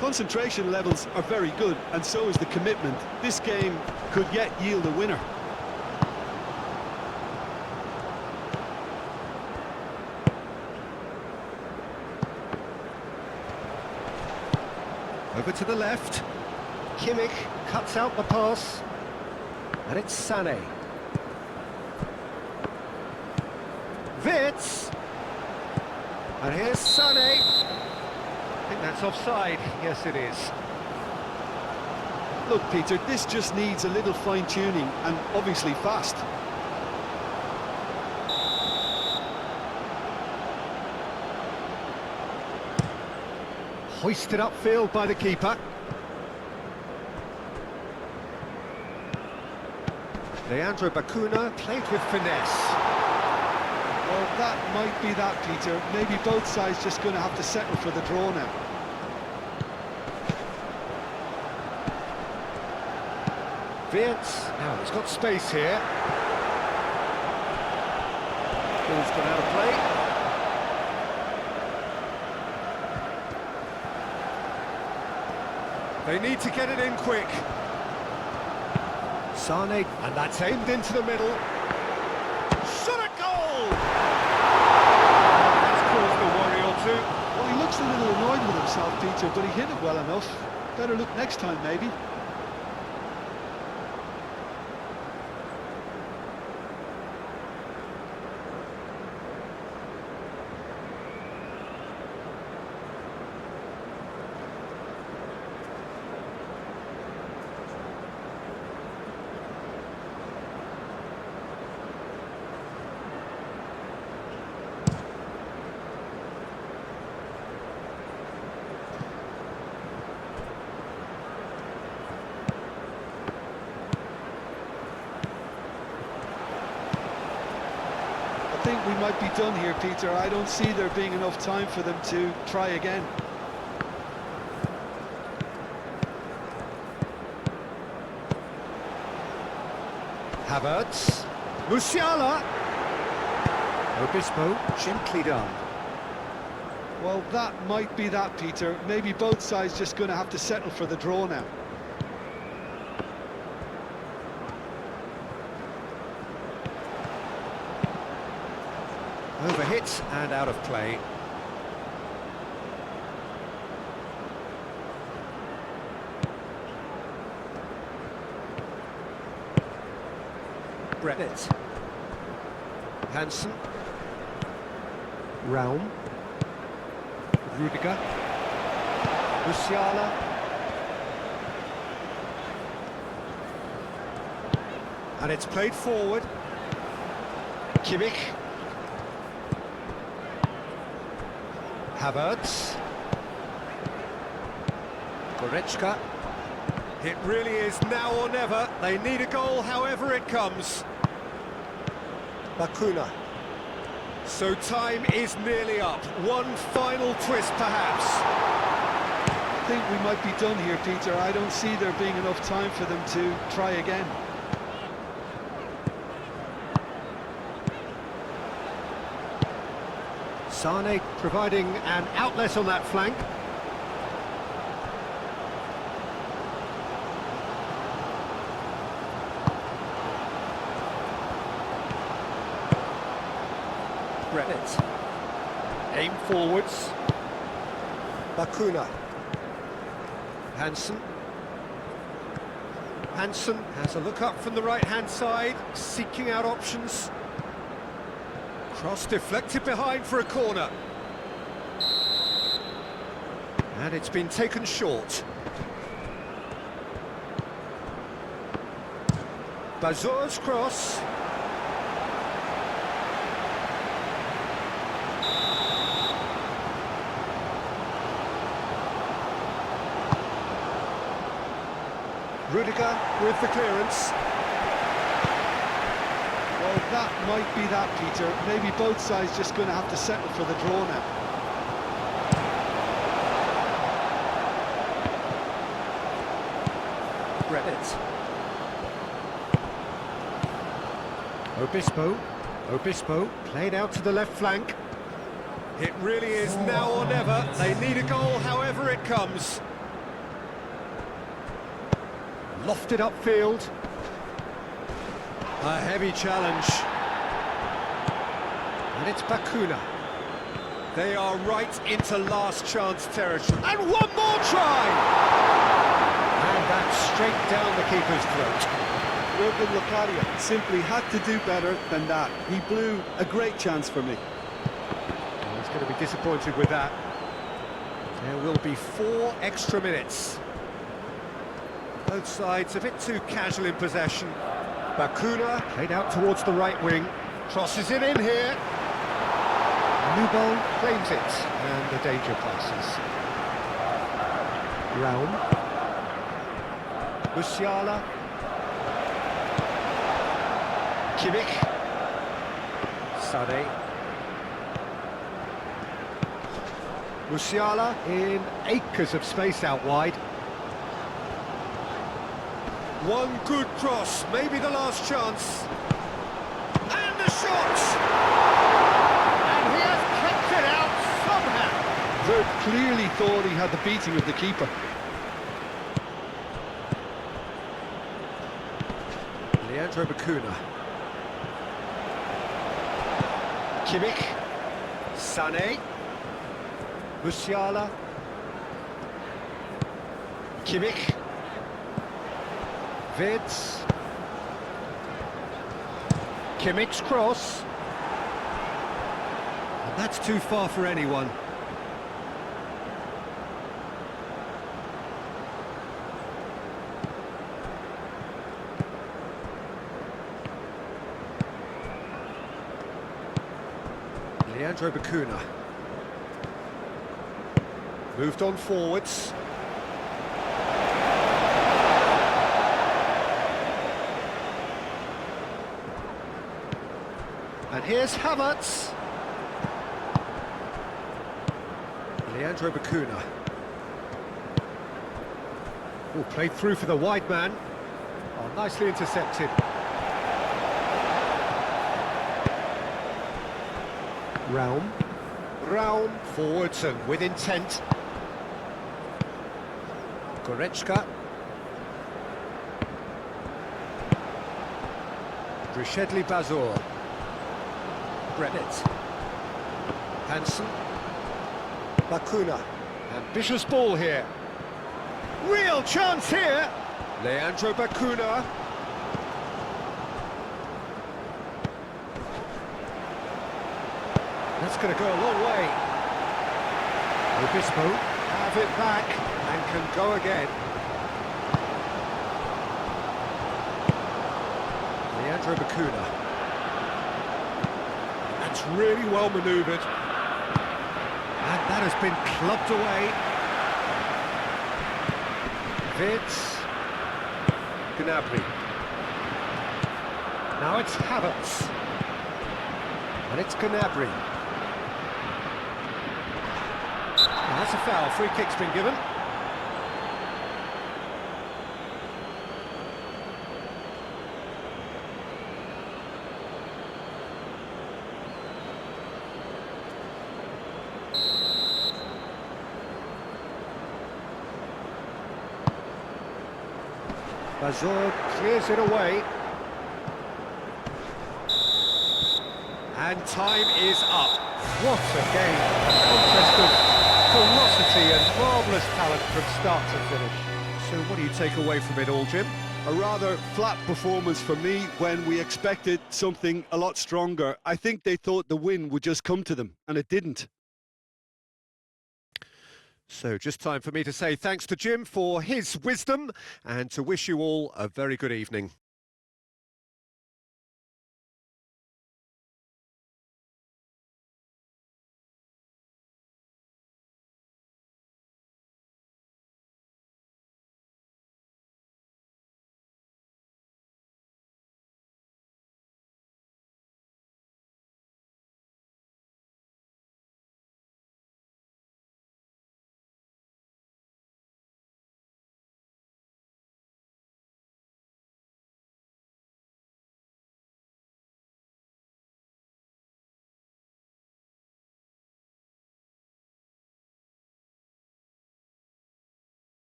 Concentration levels are very good, and so is the commitment. This game could yet yield a winner. Over to the left. Kimmich cuts out the pass. And it's Sané. Wits. And here's Sané. I think that's offside. Yes, it is. Look, Peter, this just needs a little fine-tuning, and obviously fast. Hoisted upfield by the keeper. Leandro Bacuna played with finesse. Well, that might be that, Peter. Maybe both sides just going to have to settle for the draw now. Wirtz, now he's got space here. Ball's gone out of play. They need to get it in quick. Sané, and that's aimed into the middle. Shot at goal! That's caused a worry or two. Well, he looks a little annoyed with himself, Peter, but he hit it well enough. Better look next time, maybe. I think we might be done here, Peter. I don't see there being enough time for them to try again. Havertz. Musiala. Obispo, gently done. Well, that might be that, Peter. Maybe both sides just going to have to settle for the draw now. Overhit and out of play. Brett. Hansen. Raum. Rudiger. Musiala. And it's played forward. Kimmich. Havertz. Goretzka. It really is now or never. They need a goal however it comes. Bacuna. So time is nearly up. One final twist perhaps. I think we might be done here, Peter. I don't see there being enough time for them to try again. Sané providing an outlet on that flank. Brett. Aim forwards. Bacuna. Hansen. Hansen has a look up from the right-hand side, seeking out options. Cross deflected behind for a corner. And it's been taken short. Bazor's cross. Rudiger with the clearance. Well, that might be that, Peter. Maybe both sides just going to have to settle for the draw now. Brett. Obispo. Obispo played out to the left flank. It really is now or never. They need a goal however it comes. Lofted upfield. A heavy challenge. And it's Bacuna. They are right into last chance territory. And one more try! And that's straight down the keeper's throat. Jurgen Locadia simply had to do better than that. He blew a great chance for me. Well, he's going to be disappointed with that. There will be 4 extra minutes. Both sides a bit too casual in possession. Bakuna played out towards the right wing. Crosses it in here. Nubo claims it, and the danger passes. Raum. Musiala. Kimmich. Sané. Musiala in acres of space out wide. One good cross, maybe the last chance. And the shot! And he has kept it out somehow. Vert clearly thought he had the beating of the keeper. Leandro Bakuna. Kimmich. Sané. Musiala. Kimmich. Vids. Kimmich's cross. And that's too far for anyone. Leandro Bakuna. Moved on forwards. And here's Havertz. Leandro Bakuna. Oh, played through for the wide man. Oh, nicely intercepted. Raum. Raum forwards and with intent. Goretzka. Brishedli Bazor. Brennett. Hansen. Bakuna. Ambitious ball here. Real chance here. Leandro Bakuna. That's going to go a long way. Obispo have it back and can go again. Leandro Bakuna. That's really well manoeuvred. And that has been clubbed away. Vids. Gnabry. Now it's Havertz. And it's Gnabry. And that's a foul. Free kick's been given. Bazor clears it away. And time is up. What a game. A contest of ferocity and marvellous talent from start to finish. So what do you take away from it all, Jim? A rather flat performance for me when we expected something a lot stronger. I think they thought the win would just come to them, and it didn't. So just time for me to say thanks to Jim for his wisdom and to wish you all a very good evening.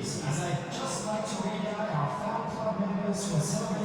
as I'd just like to read out our fan club members who are celebrating